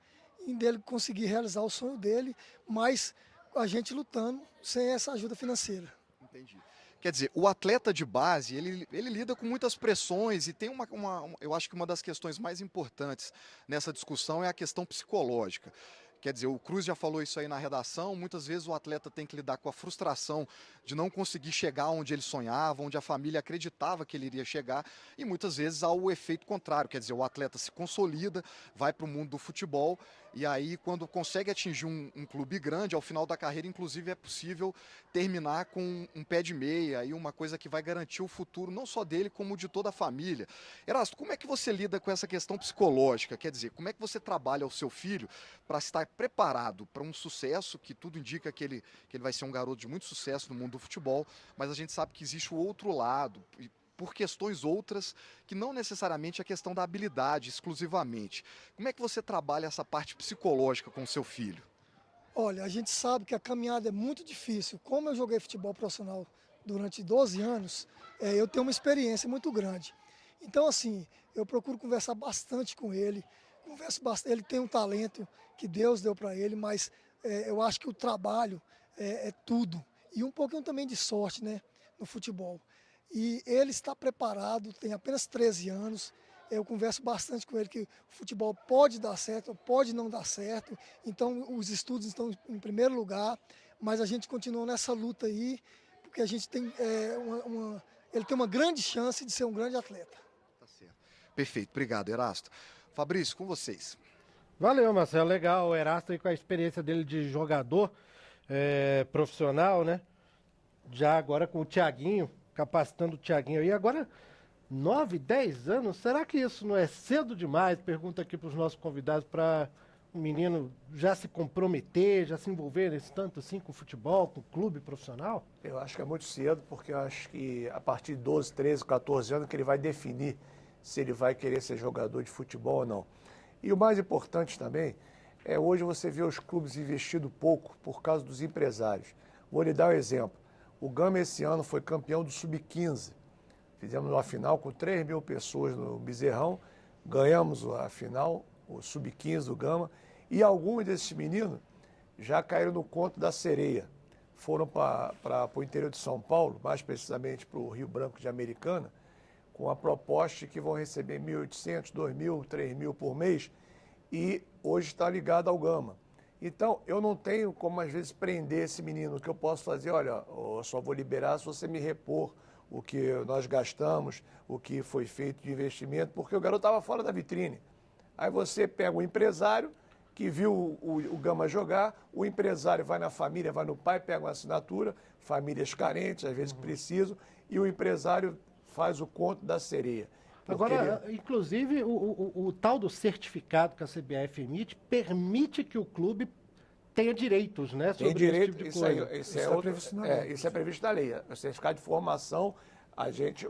em dele conseguir realizar o sonho dele, mas a gente lutando sem essa ajuda financeira. Entendi. Quer dizer, o atleta de base, ele lida com muitas pressões e tem eu acho que uma das questões mais importantes nessa discussão é a questão psicológica. Quer dizer, o Cruz já falou isso aí na redação, muitas vezes o atleta tem que lidar com a frustração de não conseguir chegar onde ele sonhava, onde a família acreditava que ele iria chegar, e muitas vezes há o efeito contrário, quer dizer, o atleta se consolida, vai para o mundo do futebol E aí, quando consegue atingir um clube grande, ao final da carreira, inclusive, é possível terminar com um pé de meia e uma coisa que vai garantir o futuro não só dele, como de toda a família. Erasto, como é que você lida com essa questão psicológica? Quer dizer, como é que você trabalha o seu filho para estar preparado para um sucesso, que tudo indica que ele vai ser um garoto de muito sucesso no mundo do futebol, mas a gente sabe que existe o outro lado, por questões outras, que não necessariamente é a questão da habilidade exclusivamente. Como é que você trabalha essa parte psicológica com o seu filho? Olha, a gente sabe que a caminhada é muito difícil. Como eu joguei futebol profissional durante 12 anos, eu tenho uma experiência muito grande. Então, assim, eu procuro conversar bastante com ele, converso bastante. Ele tem um talento que Deus deu para ele, mas eu acho que o trabalho é tudo. E um pouquinho também de sorte, né, no futebol. E ele está preparado, tem apenas 13 anos. Eu converso bastante com ele que o futebol pode dar certo, pode não dar certo. Então, os estudos estão em primeiro lugar, mas a gente continua nessa luta aí, porque a gente tem ele tem uma grande chance de ser um grande atleta. Tá certo. Perfeito, obrigado, Erasto. Fabrício, com vocês. Valeu, Marcelo, legal. O Erasto aí com a experiência dele de jogador profissional, né? Já agora com o Thiaguinho, capacitando o Thiaguinho aí. Agora, 9, 10 anos, será que isso não é cedo demais? Pergunta aqui para os nossos convidados, para o menino já se comprometer, já se envolver nesse tanto assim com futebol, com clube profissional? Eu acho que é muito cedo, porque eu acho que a partir de 12, 13, 14 anos que ele vai definir se ele vai querer ser jogador de futebol ou não. E o mais importante também é hoje você vê os clubes investindo pouco por causa dos empresários. Vou lhe dar um exemplo. O Gama esse ano foi campeão do Sub-15. Fizemos uma final com 3 mil pessoas no Bezerrão, ganhamos a final, o Sub-15 do Gama, e alguns desses meninos já caíram no conto da sereia. Foram para o interior de São Paulo, mais precisamente para o Rio Branco de Americana, com a proposta de que vão receber 1.800, 2.000, 3.000 por mês, e hoje está ligado ao Gama. Então, eu não tenho como, às vezes, prender esse menino. O que eu posso fazer, olha, eu só vou liberar se você me repor o que nós gastamos, o que foi feito de investimento, porque o garoto estava fora da vitrine. Aí você pega um empresário que viu o Gama jogar, o empresário vai na família, vai no pai, pega uma assinatura, famílias carentes, às vezes que precisam, e o empresário faz o conto da sereia. Agora, inclusive, o tal do certificado que a CBF emite permite que o clube tenha direitos, né, sobre esse tipo de coisa. Isso é previsto na lei. O certificado de formação,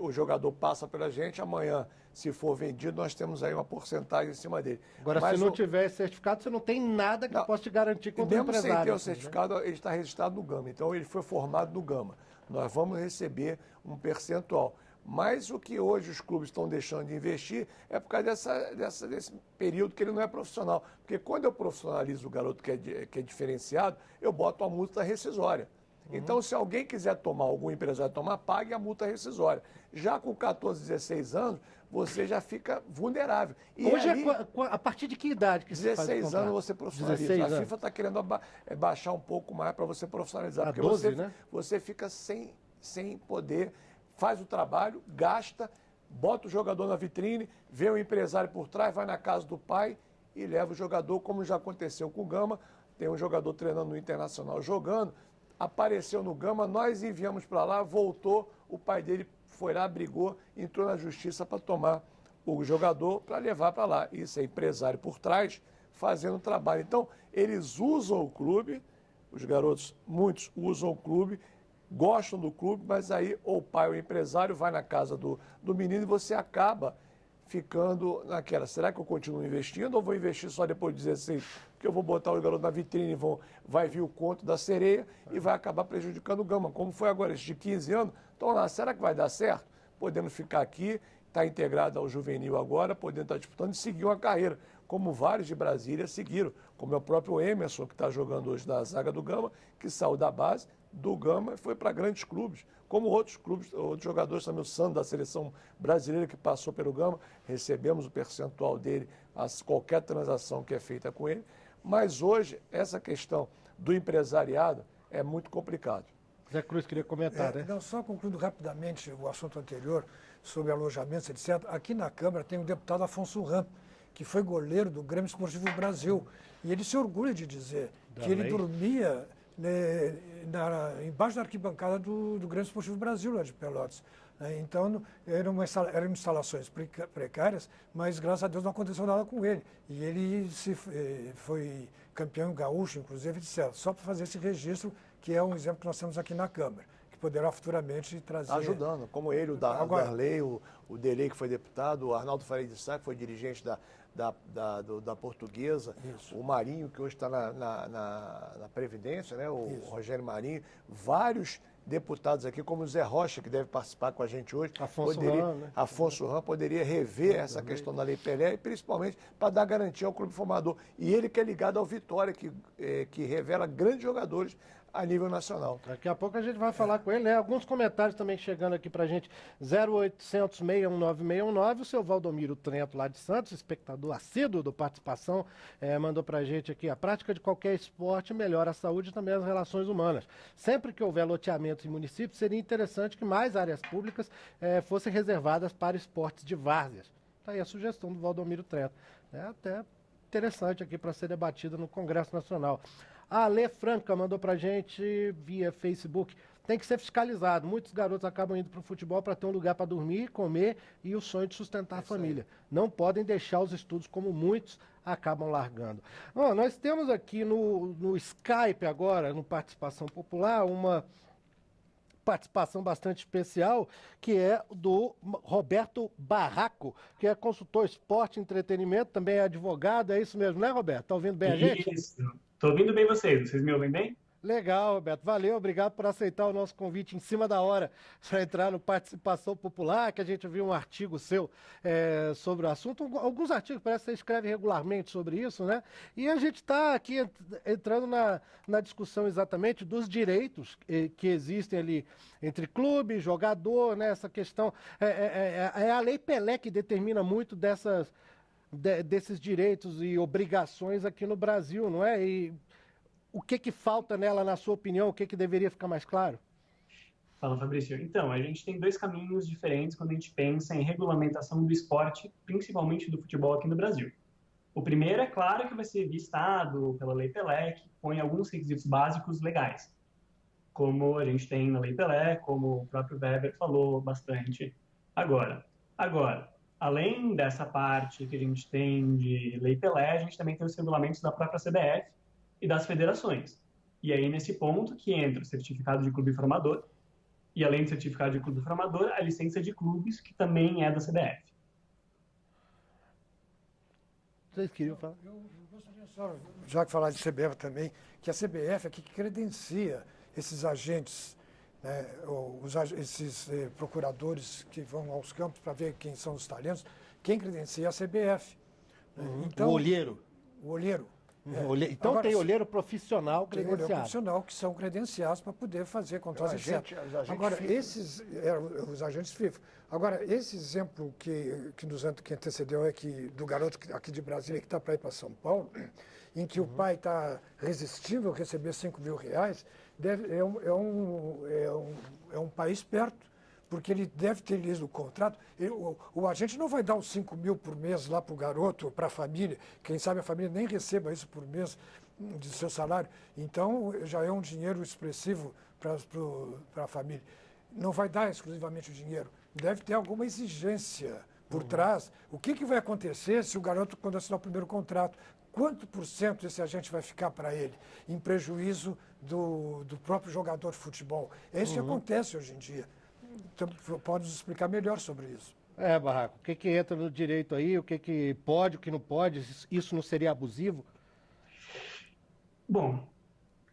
o jogador passa pela gente, amanhã, se for vendido, nós temos aí uma porcentagem em cima dele. Agora, se não tiver certificado, você não tem nada que possa te garantir contra o empresário. Mesmo sem ter o certificado, ele está registrado no Gama. Então, ele foi formado no Gama. Nós vamos receber um percentual. Mas o que hoje os clubes estão deixando de investir é por causa desse período que ele não é profissional. Porque quando eu profissionalizo o garoto que é diferenciado, eu boto a multa rescisória. Então, se alguém quiser tomar, algum empresário tomar, pague a multa rescisória. Já com 14, 16 anos, você já fica vulnerável. E hoje, a partir de que idade que você faz o 16 anos você profissionaliza. A FIFA está querendo baixar um pouco mais para você profissionalizar. A porque 12, né? Você fica sem poder, faz o trabalho, gasta, bota o jogador na vitrine, vê o empresário por trás, vai na casa do pai e leva o jogador, como já aconteceu com o Gama. Tem um jogador treinando no Internacional jogando, apareceu no Gama, nós enviamos para lá, voltou, o pai dele foi lá, brigou, entrou na justiça para tomar o jogador para levar para lá. Isso é empresário por trás, fazendo o trabalho. Então, eles usam o clube, os garotos, muitos usam o clube, gostam do clube, mas aí ou o pai ou o empresário vai na casa do menino e você acaba ficando naquela. Será que eu continuo investindo ou vou investir só depois de 16? Porque eu vou botar o garoto na vitrine, vai vir o conto da sereia e vai acabar prejudicando o Gama. Como foi agora, esses de 15 anos, estão lá, será que vai dar certo? Podendo ficar aqui, está integrado ao juvenil agora, podendo estar disputando e seguir uma carreira, como vários de Brasília seguiram, como é o próprio Emerson, que está jogando hoje na zaga do Gama, que saiu da base do Gama e foi para grandes clubes, como outros clubes, outros jogadores também, o Sandro da seleção brasileira que passou pelo Gama, recebemos o percentual dele, qualquer transação que é feita com ele, mas hoje essa questão do empresariado é muito complicado. Zé Cruz queria comentar, né? Não, só concluindo rapidamente o assunto anterior sobre alojamentos, etc. Aqui na Câmara tem o deputado Afonso Ram, que foi goleiro do Grêmio Esportivo Brasil. E ele se orgulha de dizer que ele dormia, né, embaixo da arquibancada do Grêmio Esportivo Brasil, lá de Pelotas. Então, eram instalações precárias, mas graças a Deus não aconteceu nada com ele. E ele foi campeão gaúcho, inclusive, etc. Só para fazer esse registro, que é um exemplo que nós temos aqui na Câmara, que poderá futuramente trazer... Ajudando, como ele, o Darley, o Delei, que foi deputado, o Arnaldo Faria de Sá, que foi dirigente da Portuguesa, Isso. o Marinho, que hoje está na Previdência, né? O Rogério Marinho, vários deputados aqui, como o Zé Rocha, que deve participar com a gente hoje. Afonso Ram poderia rever essa questão da Lei Pelé, e principalmente para dar garantia ao clube formador. E ele que é ligado ao Vitória, que revela grandes jogadores a nível nacional. Daqui a pouco a gente vai falar com ele, né? Alguns comentários também chegando aqui pra gente. 0800 619 619, o seu Valdomiro Trento, lá de Santos, espectador assíduo do Participação, mandou pra gente aqui: a prática de qualquer esporte melhora a saúde e também as relações humanas. Sempre que houver loteamentos em municípios, seria interessante que mais áreas públicas fossem reservadas para esportes de várzeas. Tá aí a sugestão do Valdomiro Trento. É até interessante aqui para ser debatida no Congresso Nacional. A Ale Franca mandou pra gente via Facebook: tem que ser fiscalizado. Muitos garotos acabam indo pro futebol para ter um lugar para dormir, comer e o sonho de sustentar a família. Não podem deixar os estudos, como muitos acabam largando. Bom, nós temos aqui no Skype agora, no Participação Popular, uma participação bastante especial, que é do Roberto Barraco, que é consultor esporte e entretenimento, também é advogado. É isso mesmo, né, Roberto? Tá ouvindo bem a gente? Isso. Tô ouvindo bem vocês me ouvem bem? Legal, Roberto. Valeu, obrigado por aceitar o nosso convite em cima da hora para entrar no Participação Popular, que a gente viu um artigo seu sobre o assunto. Alguns artigos, parece que você escreve regularmente sobre isso, né? E a gente está aqui entrando na discussão exatamente dos direitos que existem ali entre clube, jogador, né? Essa questão. É a Lei Pelé que determina muito desses direitos e obrigações aqui no Brasil, não é? E o que falta nela, na sua opinião? O que deveria ficar mais claro? Fala, Fabrício. Então, a gente tem dois caminhos diferentes quando a gente pensa em regulamentação do esporte, principalmente do futebol aqui no Brasil. O primeiro, é claro, que vai ser vistado pela Lei Pelé, que põe alguns requisitos básicos legais, como a gente tem na Lei Pelé, como o próprio Weber falou bastante agora. Além dessa parte que a gente tem de Lei Pelé, a gente também tem os regulamentos da própria CBF e das federações. E aí, nesse ponto, que entra o certificado de clube formador, e além do certificado de clube formador, a licença de clubes, que também é da CBF. Vocês queriam falar? Eu gostaria só, já que falar de CBF também, que a CBF é que credencia esses agentes, né, esses procuradores que vão aos campos para ver quem são os talentos. Quem credencia é a CBF. Então, o olheiro. O olheiro. Então agora, tem olheiro profissional credenciado. Tem olheiro profissional que são credenciados para poder fazer controles, etc. Agora, esses os agentes FIFA. Agora, esse exemplo que antecedeu do garoto aqui de Brasília que está para ir para São Paulo, em que o pai está resistível a receber R$5.000, é um país perto, porque ele deve ter lido o contrato. O agente não vai dar os 5 mil por mês lá para o garoto, para a família. Quem sabe a família nem receba isso por mês de seu salário. Então, já é um dinheiro expressivo para a família. Não vai dar exclusivamente o dinheiro. Deve ter alguma exigência por trás. O que vai acontecer se o garoto, quando assinar o primeiro contrato, quanto por cento esse agente vai ficar para ele, em prejuízo do próprio jogador de futebol? É isso que acontece hoje em dia. Então, pode nos explicar melhor sobre isso. Barraco, o que entra no direito aí, o que pode, o que não pode, isso não seria abusivo? Bom,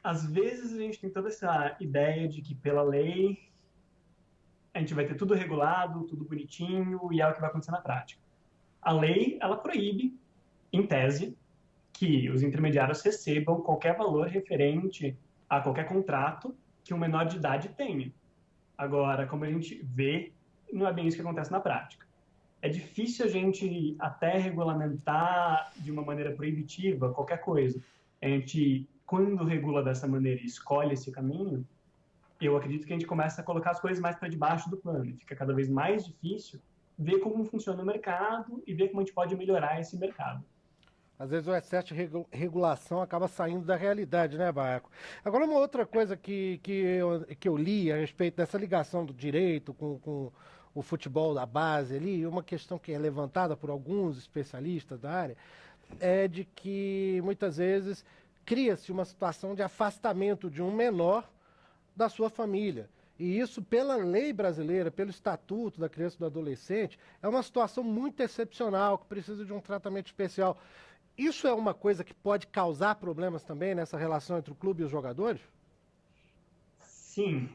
às vezes a gente tem toda essa ideia de que pela lei a gente vai ter tudo regulado, tudo bonitinho, e é o que vai acontecer na prática. A lei, ela proíbe, em tese, que os intermediários recebam qualquer valor referente a qualquer contrato que um menor de idade tenha. Agora, como a gente vê, não é bem isso que acontece na prática. É difícil a gente até regulamentar de uma maneira proibitiva qualquer coisa. A gente, quando regula dessa maneira e escolhe esse caminho, eu acredito que a gente começa a colocar as coisas mais para debaixo do pano. Fica cada vez mais difícil ver como funciona o mercado e ver como a gente pode melhorar esse mercado. Às vezes o excesso de regulação acaba saindo da realidade, né, Barraco? Agora, uma outra coisa que eu li a respeito dessa ligação do direito com o futebol da base ali, uma questão que é levantada por alguns especialistas da área, é de que muitas vezes cria-se uma situação de afastamento de um menor da sua família. E isso, pela lei brasileira, pelo Estatuto da Criança e do Adolescente, é uma situação muito excepcional, que precisa de um tratamento especial. Isso é uma coisa que pode causar problemas também nessa relação entre o clube e os jogadores? Sim.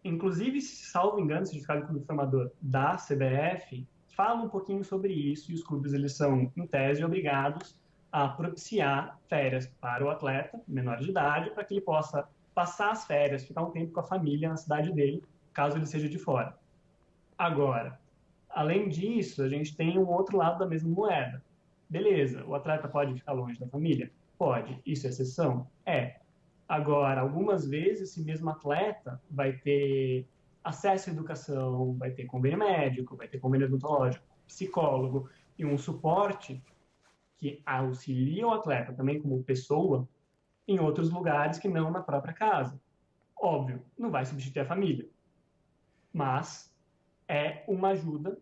Inclusive, salvo engano, o Certificado de Clube Formador da CBF fala um pouquinho sobre isso, e os clubes eles são, em tese, obrigados a propiciar férias para o atleta menor de idade, para que ele possa passar as férias, ficar um tempo com a família na cidade dele, caso ele seja de fora. Agora, além disso, a gente tem um outro lado da mesma moeda. Beleza, o atleta pode ficar longe da família? Pode. Isso é exceção? É. Agora, algumas vezes, esse mesmo atleta vai ter acesso à educação, vai ter convênio médico, vai ter convênio odontológico, psicólogo e um suporte que auxilia o atleta também como pessoa em outros lugares que não na própria casa. Óbvio, não vai substituir a família, mas é uma ajuda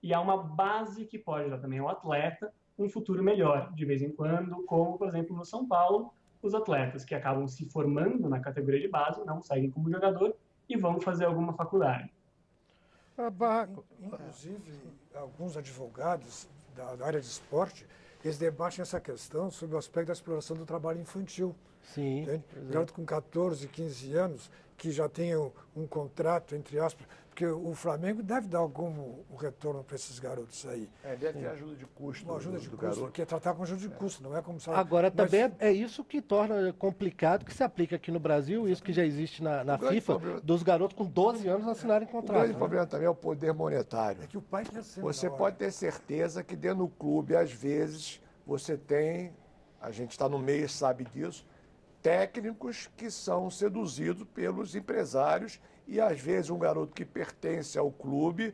e é uma base que pode dar também ao atleta um futuro melhor, de vez em quando, como, por exemplo, no São Paulo, os atletas que acabam se formando na categoria de base não seguem como jogador e vão fazer alguma faculdade. Inclusive, alguns advogados da área de esporte, eles debatem essa questão sobre o aspecto da exploração do trabalho infantil. Sim. Garoto com 14, 15 anos, que já tem um contrato, entre aspas, porque o Flamengo deve dar algum retorno para esses garotos aí. Deve ter ajuda de custo. Uma ajuda de do custo, garoto. que é tratar com ajuda de custo, não é como salário. Agora, também é isso que torna complicado, que se aplica aqui no Brasil, isso que já existe na FIFA, dos garotos com 12 anos assinarem O contrato. grande problema também é o poder monetário. É que o pai quer ser Você menor. pode ter certeza que dentro do clube, às vezes, você tem, a gente está no meio e sabe disso, técnicos que são seduzidos pelos empresários e, às vezes, um garoto que pertence ao clube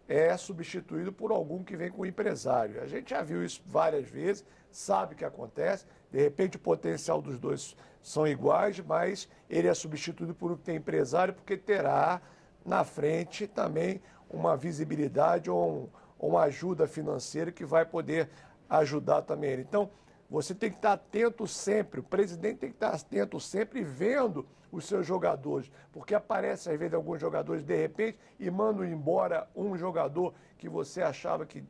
é substituído por algum que vem com o empresário. A gente já viu isso várias vezes, sabe o que acontece, de repente o potencial dos dois são iguais, mas ele é substituído por um que tem empresário porque terá na frente também uma visibilidade ou uma ajuda financeira que vai poder ajudar também ele. Então, você tem que estar atento sempre, o presidente tem que estar atento sempre vendo os seus jogadores, porque aparece às vezes alguns jogadores de repente e mandam embora um jogador que você achava que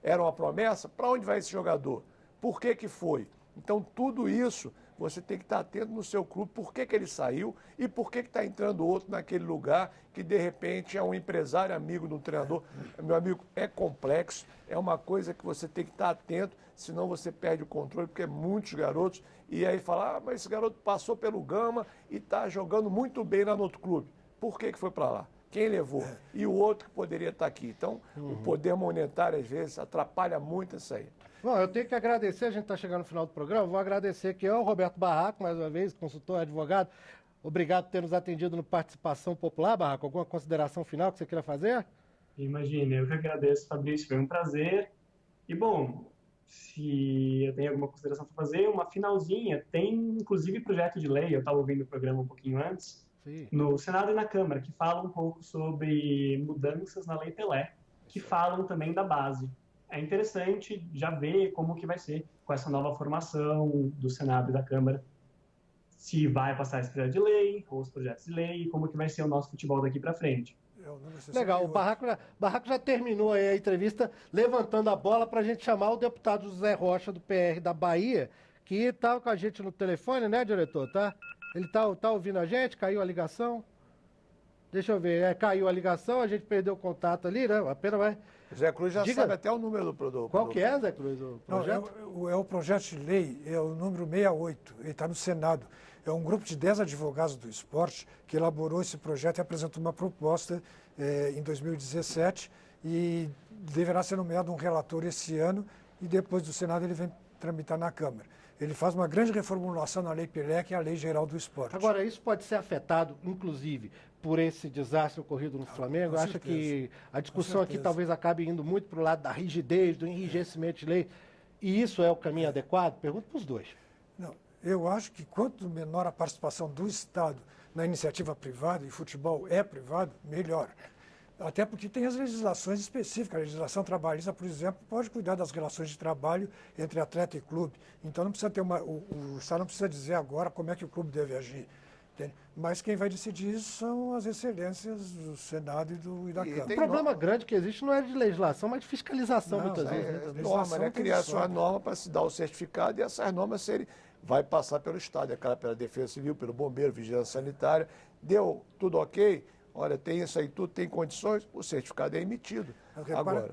era uma promessa. Para onde vai esse jogador? Por que que foi? Então, tudo isso você tem que estar atento no seu clube, por que que ele saiu e por que que está entrando outro naquele lugar que, de repente, é um empresário amigo do treinador. Meu amigo, é complexo, é uma coisa que você tem que estar atento, senão você perde o controle, porque muitos garotos, e aí fala, mas esse garoto passou pelo Gama e está jogando muito bem lá no outro clube. Por que que foi para lá? Quem levou? E o outro que poderia estar aqui. Então, o poder monetário, às vezes, atrapalha muito isso aí. Bom, eu tenho que agradecer, a gente está chegando no final do programa, vou agradecer aqui ao Roberto Barraco, mais uma vez, consultor, advogado. Obrigado por ter nos atendido no Participação Popular, Barraco. Alguma consideração final que você queira fazer? Imagina, eu que agradeço, Fabrício, foi um prazer. E, bom, se eu tenho alguma consideração para fazer, uma finalzinha, tem inclusive projeto de lei, eu estava ouvindo o programa um pouquinho antes, Sim. no Senado e na Câmara, que falam um pouco sobre mudanças na Lei Pelé, que falam também da base. É interessante já ver como que vai ser com essa nova formação do Senado e da Câmara, se vai passar esse projeto de lei, ou os projetos de lei, e como que vai ser o nosso futebol daqui para frente. Legal, o Barraco já terminou aí a entrevista levantando a bola para a gente chamar o deputado José Rocha, do PR da Bahia, que estava com a gente no telefone, né, diretor? Tá? Ele tá ouvindo a gente? Caiu a ligação? Deixa eu ver, caiu a ligação, a gente perdeu o contato ali, né? Apenas vai... Zé Cruz já sabe até o número do produto. Qual que é, Zé Cruz, o projeto? Não, é o projeto de lei, é o número 68, ele está no Senado. É um grupo de 10 advogados do esporte que elaborou esse projeto e apresentou uma proposta em 2017 e deverá ser nomeado um relator esse ano e depois do Senado ele vem tramitar na Câmara. Ele faz uma grande reformulação na Lei Pelé, que é a Lei Geral do Esporte. Agora, isso pode ser afetado, inclusive, por esse desastre ocorrido no Flamengo? Acha que a discussão aqui talvez acabe indo muito para o lado da rigidez, do enrijecimento de lei, e isso é o caminho adequado? Pergunto para os dois. Não, eu acho que quanto menor a participação do Estado na iniciativa privada, e futebol é privado, melhor. Até porque tem as legislações específicas. A legislação trabalhista, por exemplo, pode cuidar das relações de trabalho entre atleta e clube. Então não precisa ter o Estado não precisa dizer agora como é que o clube deve agir. Entende? Mas quem vai decidir isso são as excelências do Senado e da Câmara. O problema grande que existe não é de legislação, mas de fiscalização, muitas vezes. É norma, né? Criar sua norma para se dar o certificado e essas normas vai passar pelo Estado, pela Defesa Civil, pelo Bombeiro, Vigilância Sanitária. Deu tudo ok? Olha, tem isso aí tudo, tem condições, o certificado é emitido. Agora,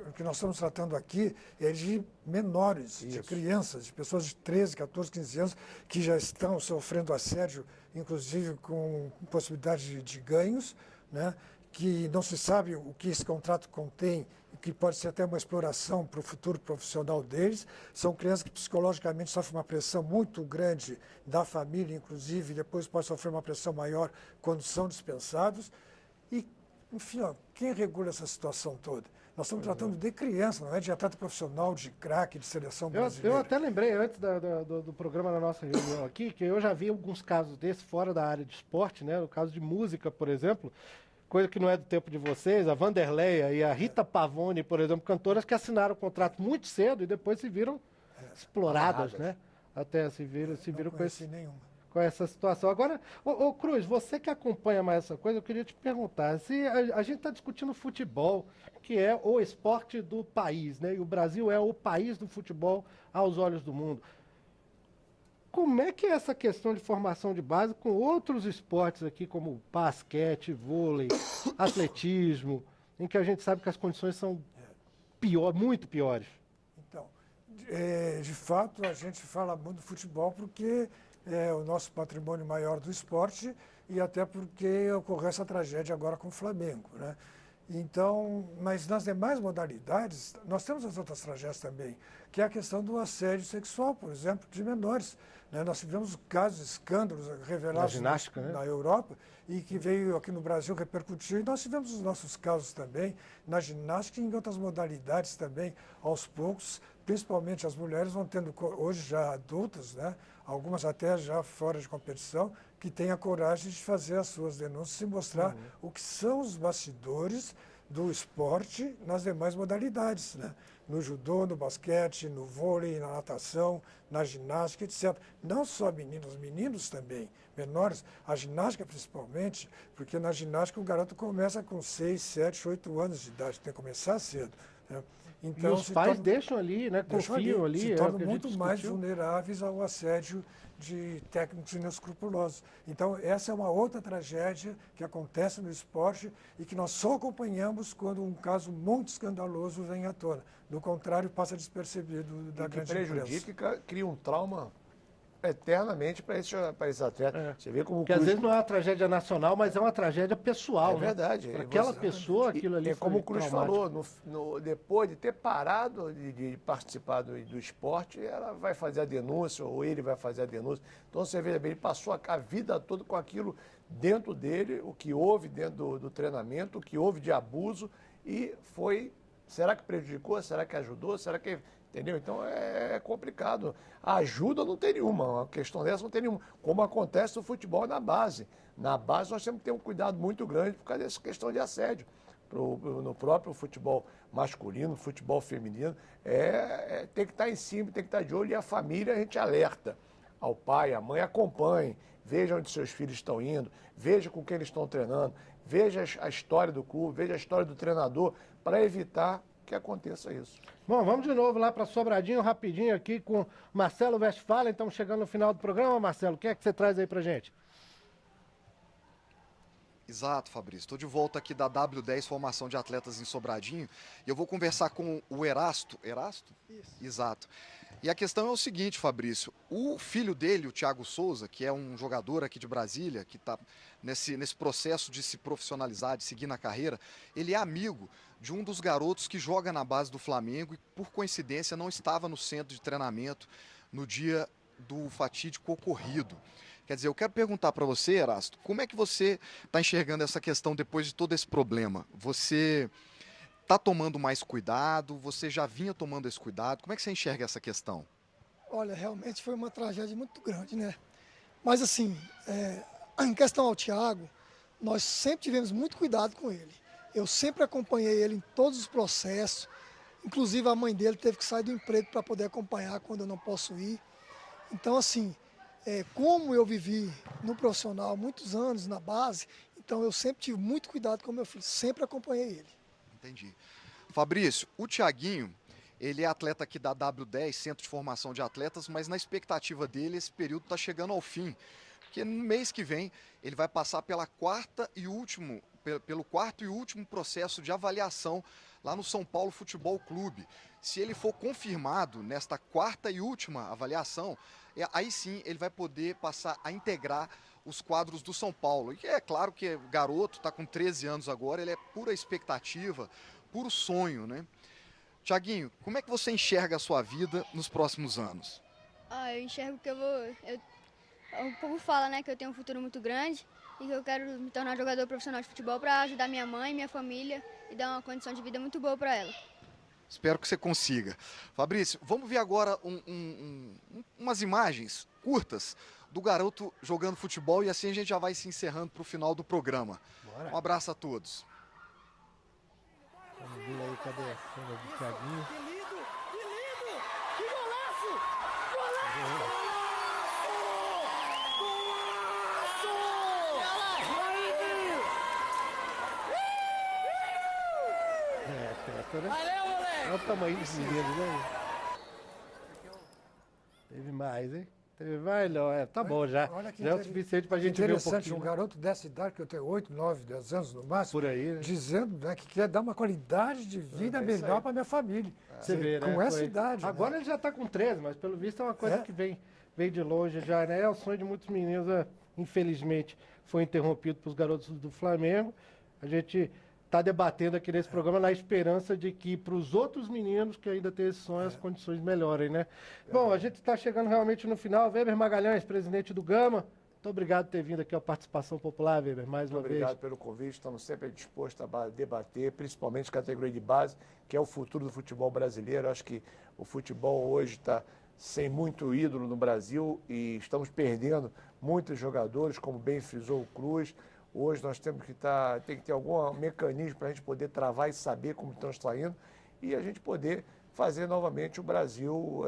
o que nós estamos tratando aqui é de menores, de crianças, de pessoas de 13, 14, 15 anos que já estão sofrendo assédio, inclusive com possibilidade de ganhos, né? Que não se sabe o que esse contrato contém, que pode ser até uma exploração para o futuro profissional deles. São crianças que psicologicamente sofrem uma pressão muito grande da família, inclusive, e depois pode sofrer uma pressão maior quando são dispensados. E, enfim, quem regula essa situação toda? Nós estamos tratando de criança, não é de atleta profissional, de craque, de seleção brasileira. Eu até lembrei antes do programa da nossa reunião aqui, que eu já vi alguns casos desses fora da área de esporte, né? No caso de música, por exemplo, coisa que não é do tempo de vocês, a Vanderleia e a Rita Pavone, por exemplo, cantoras que assinaram o contrato muito cedo e depois se viram exploradas, né? Até se viram com essa situação. Agora, ô Cruz, você que acompanha mais essa coisa, eu queria te perguntar, se a gente está discutindo futebol, que é o esporte do país, né? E o Brasil é o país do futebol aos olhos do mundo. Como é que é essa questão de formação de base com outros esportes aqui, como basquete, vôlei, atletismo, em que a gente sabe que as condições são muito piores? Então, de fato, a gente fala muito do futebol porque é o nosso patrimônio maior do esporte e até porque ocorreu essa tragédia agora com o Flamengo, né? Então, mas nas demais modalidades, nós temos as outras tragédias também, que é a questão do assédio sexual, por exemplo, de menores. Né? Nós tivemos casos, escândalos revelados ginástica, né? Na Europa e que veio aqui no Brasil repercutir. E nós tivemos os nossos casos também na ginástica e em outras modalidades também, aos poucos, principalmente as mulheres vão tendo, hoje já adultas, né? Algumas até já fora de competição, que têm a coragem de fazer as suas denúncias e mostrar o que são os bastidores do esporte nas demais modalidades, né? No judô, no basquete, no vôlei, na natação, na ginástica, etc. Não só meninos, meninos também, menores, a ginástica principalmente, porque na ginástica o garoto começa com 6, 7, 8 anos de idade, tem que começar cedo, né? Então, e os pais deixam ali, né? Confiam ali. Se tornam muito mais vulneráveis ao assédio de técnicos inescrupulosos. Então, essa é uma outra tragédia que acontece no esporte e que nós só acompanhamos quando um caso muito escandaloso vem à tona. Do contrário, passa despercebido da grande imprensa. Prejudica e cria um trauma eternamente para esses atletas. Você vê como porque às vezes não é uma tragédia nacional, mas é uma tragédia pessoal. É verdade. Para aquela pessoa, aquilo ali foi como o Cruz falou, depois de ter parado de participar do esporte, ela vai fazer a denúncia, ou ele vai fazer a denúncia. Então você vê, ele passou a vida toda com aquilo dentro dele, o que houve dentro do treinamento, o que houve de abuso, e foi... Será que prejudicou? Será que ajudou? Será que... Entendeu? Então é complicado. A ajuda não tem nenhuma, uma questão dessa não tem nenhuma. Como acontece no futebol na base. Na base nós temos que ter um cuidado muito grande por causa dessa questão de assédio. No próprio futebol masculino, futebol feminino, tem que estar em cima, tem que estar de olho, e a família a gente alerta. Ao pai, à mãe, acompanhe, veja onde seus filhos estão indo, veja com quem eles estão treinando, veja a história do clube, veja a história do treinador, para evitar que aconteça isso. Bom, vamos de novo lá para Sobradinho, rapidinho aqui com Marcelo Westphalen. Estamos chegando no final do programa, Marcelo. O que é que você traz aí para gente? Exato, Fabrício. Estou de volta aqui da W10, Formação de Atletas em Sobradinho, e eu vou conversar com o Erasto. Erasto? Isso. Exato. E a questão é o seguinte, Fabrício, o filho dele, o Thiago Souza, que é um jogador aqui de Brasília, que está nesse processo de se profissionalizar, de seguir na carreira, ele é amigo de um dos garotos que joga na base do Flamengo e, por coincidência, não estava no centro de treinamento no dia do fatídico ocorrido. Quer dizer, eu quero perguntar para você, Erasto, como é que você está enxergando essa questão depois de todo esse problema? Você está tomando mais cuidado? Você já vinha tomando esse cuidado? Como é que você enxerga essa questão? Olha, realmente foi uma tragédia muito grande, né? Mas assim, em questão ao Thiago, nós sempre tivemos muito cuidado com ele. Eu sempre acompanhei ele em todos os processos, inclusive a mãe dele teve que sair do emprego para poder acompanhar quando eu não posso ir. Então, assim, como eu vivi no profissional muitos anos na base, então eu sempre tive muito cuidado com meu filho, sempre acompanhei ele. Entendi. Fabrício, o Thiaguinho, ele é atleta aqui da W10, Centro de Formação de Atletas, mas na expectativa dele esse período está chegando ao fim. Porque no mês que vem ele vai passar pelo quarto e último processo de avaliação lá no São Paulo Futebol Clube. Se ele for confirmado nesta quarta e última avaliação, aí sim ele vai poder passar a integrar os quadros do São Paulo. E é claro que o garoto está com 13 anos agora, ele é pura expectativa, puro sonho, né? Thiaguinho, como é que você enxerga a sua vida nos próximos anos? Eu enxergo que o povo fala, né, que eu tenho um futuro muito grande e que eu quero me tornar jogador profissional de futebol para ajudar minha mãe, minha família e dar uma condição de vida muito boa para ela. Espero que você consiga. Fabrício, vamos ver agora umas imagens curtas do garoto jogando futebol e assim a gente já vai se encerrando para o final do programa. Bora. Um abraço a todos. Vamos ver aí, cadê a cena do Thiaguinho? Que lindo! Que lindo! Que golaço! Golaço! Né? Valeu, moleque! Olha o tamanho dos meninos, né? Teve mais, hein? Teve mais, não. Tá bom já. Já é o suficiente pra gente ver um interessante, pouquinho. um garoto dessa idade, que eu tenho 8, 9, 10 anos no máximo, Por aí, né? dizendo, né, que quer dar uma qualidade de vida melhor para minha família. Você vê, né? Com essa idade. Agora né? ele já tá com 13, mas pelo visto é uma coisa que vem de longe já, né? É o sonho de muitos meninos, infelizmente, foi interrompido pelos garotos do Flamengo. A gente está debatendo aqui nesse programa na esperança de que para os outros meninos que ainda têm esse sonho as condições melhorem, né? Bom, a gente está chegando realmente no final. Weber Magalhães, presidente do Gama, muito obrigado por ter vindo aqui à Participação Popular, Weber, mais uma vez. Obrigado pelo convite, estamos sempre dispostos a debater, principalmente categoria de base, que é o futuro do futebol brasileiro. Acho que o futebol hoje está sem muito ídolo no Brasil e estamos perdendo muitos jogadores, como bem frisou o Cruz. Hoje nós temos que tem que ter algum mecanismo para a gente poder travar e saber como estão saindo e a gente poder fazer novamente o Brasil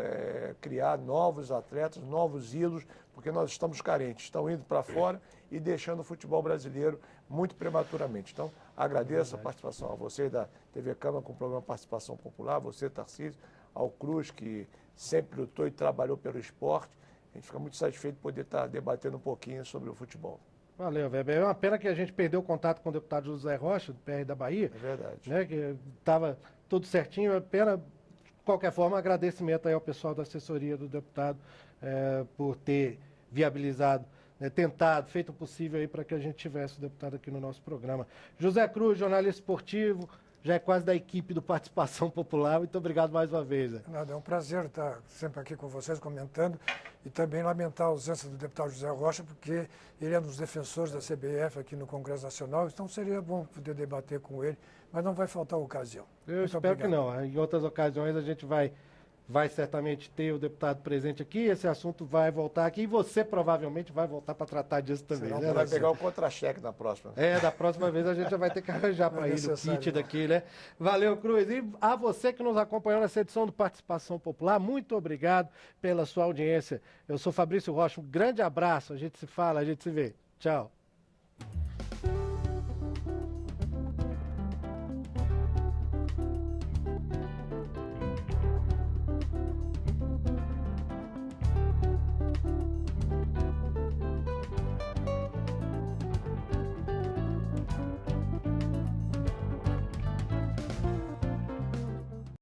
criar novos atletas, novos ídolos, porque nós estamos carentes, estão indo para fora e deixando o futebol brasileiro muito prematuramente. Então, agradeço a participação a vocês da TV Câmara com o programa Participação Popular, você, Tarcísio, ao Cruz, que sempre lutou e trabalhou pelo esporte. A gente fica muito satisfeito de poder estar debatendo um pouquinho sobre o futebol. Valeu, Weber. É uma pena que a gente perdeu o contato com o deputado José Rocha, do PR da Bahia. É verdade. Né, que estava tudo certinho. É pena, de qualquer forma, agradecimento aí ao pessoal da assessoria do deputado por ter viabilizado, né, tentado, feito o possível aí para que a gente tivesse o deputado aqui no nosso programa. José Cruz, jornalista esportivo, já é quase da equipe do Participação Popular. Muito obrigado mais uma vez. Nada, é um prazer estar sempre aqui com vocês, comentando, e também lamentar a ausência do deputado José Rocha, porque ele é um dos defensores da CBF aqui no Congresso Nacional, então seria bom poder debater com ele, mas não vai faltar ocasião. Eu espero que não. Em outras ocasiões a gente vai certamente ter o deputado presente aqui, esse assunto vai voltar aqui e você provavelmente vai voltar para tratar disso também. Senão né, vai pegar o contra-cheque na próxima. Da próxima vez a gente já vai ter que arranjar para ele o kit daqui, né? Valeu, Cruz. E a você que nos acompanhou nessa edição do Participação Popular, muito obrigado pela sua audiência. Eu sou Fabrício Rocha, um grande abraço, a gente se fala, a gente se vê. Tchau.